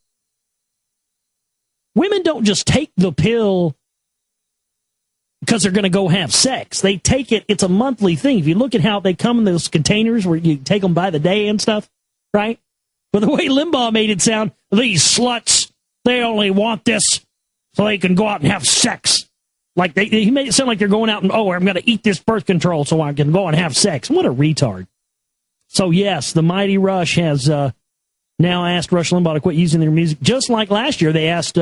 Women don't just take the pill because they're going to go have sex. They take it, it's a monthly thing. If you look at how they come in those containers where you take them by the day and stuff, right? But the way Limbaugh made it sound, these sluts, they only want this so they can go out and have sex. Like he made it sound like they're going out and, I'm going to eat this birth control so I can go and have sex. What a retard. So yes, the mighty Rush has now asked Rush Limbaugh to quit using their music. Just like last year, they asked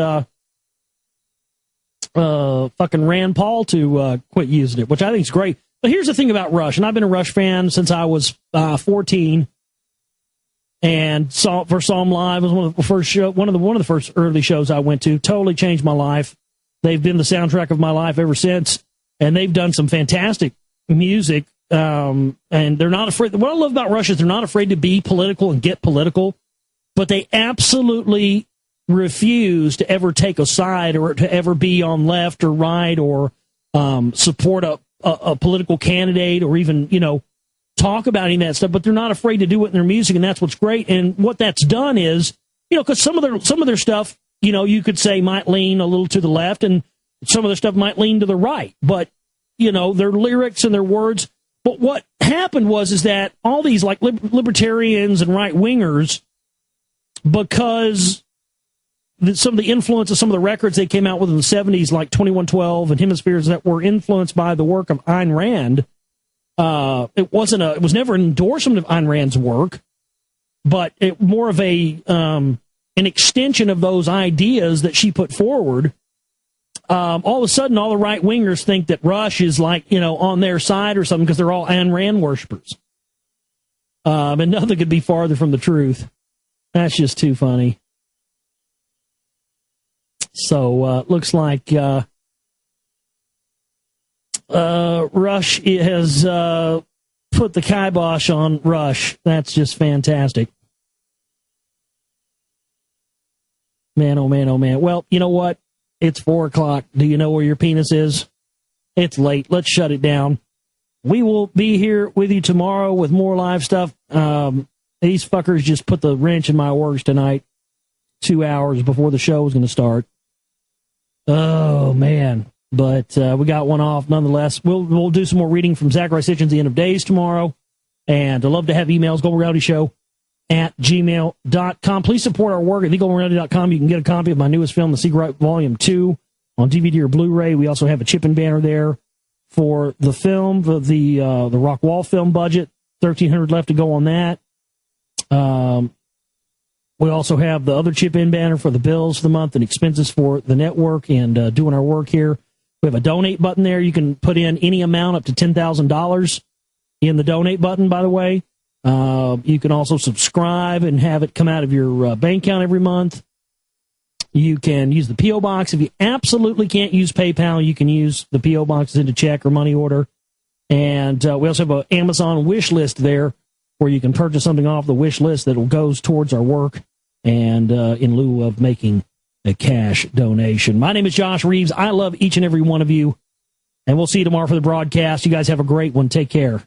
fucking Rand Paul to quit using it, which I think is great. But here's the thing about Rush, and I've been a Rush fan since I was 14, and saw them live. It was one of the first one of the first early shows I went to. Totally changed my life. They've been the soundtrack of my life ever since, and they've done some fantastic music. And they're not afraid. What I love about Rush is they're not afraid to be political and get political, but they absolutely refuse to ever take a side or to ever be on left or right or support a political candidate or even, talk about any of that stuff. But they're not afraid to do it in their music, and that's what's great. And what that's done is, because some of their stuff, you could say might lean a little to the left, and some of their stuff might lean to the right. But, their lyrics and their words. But what happened is that all these like libertarians and right wingers, because some of the influence of some of the records they came out with in the 70s, like 2112 and Hemispheres, that were influenced by the work of Ayn Rand. It was never an endorsement of Ayn Rand's work, but more of an extension of those ideas that she put forward. All of a sudden, all the right wingers think that Rush is like, on their side or something because they're all Ayn Rand worshipers. And nothing could be farther from the truth. That's just too funny. So, looks like Rush has put the kibosh on Rush. That's just fantastic. Man, oh man, oh man. Well, you know what? It's 4 o'clock. Do you know where your penis is? It's late. Let's shut it down. We will be here with you tomorrow with more live stuff. These fuckers just put the wrench in my works tonight, 2 hours before the show was going to start. Oh, man. But we got one off nonetheless. We'll do some more reading from Zachary Sitchin's The End of Days tomorrow. And I'd love to have emails, GoldRealityShow@gmail.com. Please support our work at TheGoldReality.com. You can get a copy of my newest film, The Secret Volume 2, on DVD or Blu-ray. We also have a chip and banner there for the film, the Rock Wall film budget. $1,300 left to go on that. We also have the other chip-in banner for the bills for the month and expenses for the network and doing our work here. We have a donate button there. You can put in any amount up to $10,000 in the donate button, by the way. You can also subscribe and have it come out of your bank account every month. You can use the P.O. Box. If you absolutely can't use PayPal, you can use the P.O. Box to send a check or money order. And we also have an Amazon wish list there where you can purchase something off the wish list that goes towards our work and in lieu of making a cash donation. My name is Josh Reeves. I love each and every one of you, and we'll see you tomorrow for the broadcast. You guys have a great one. Take care.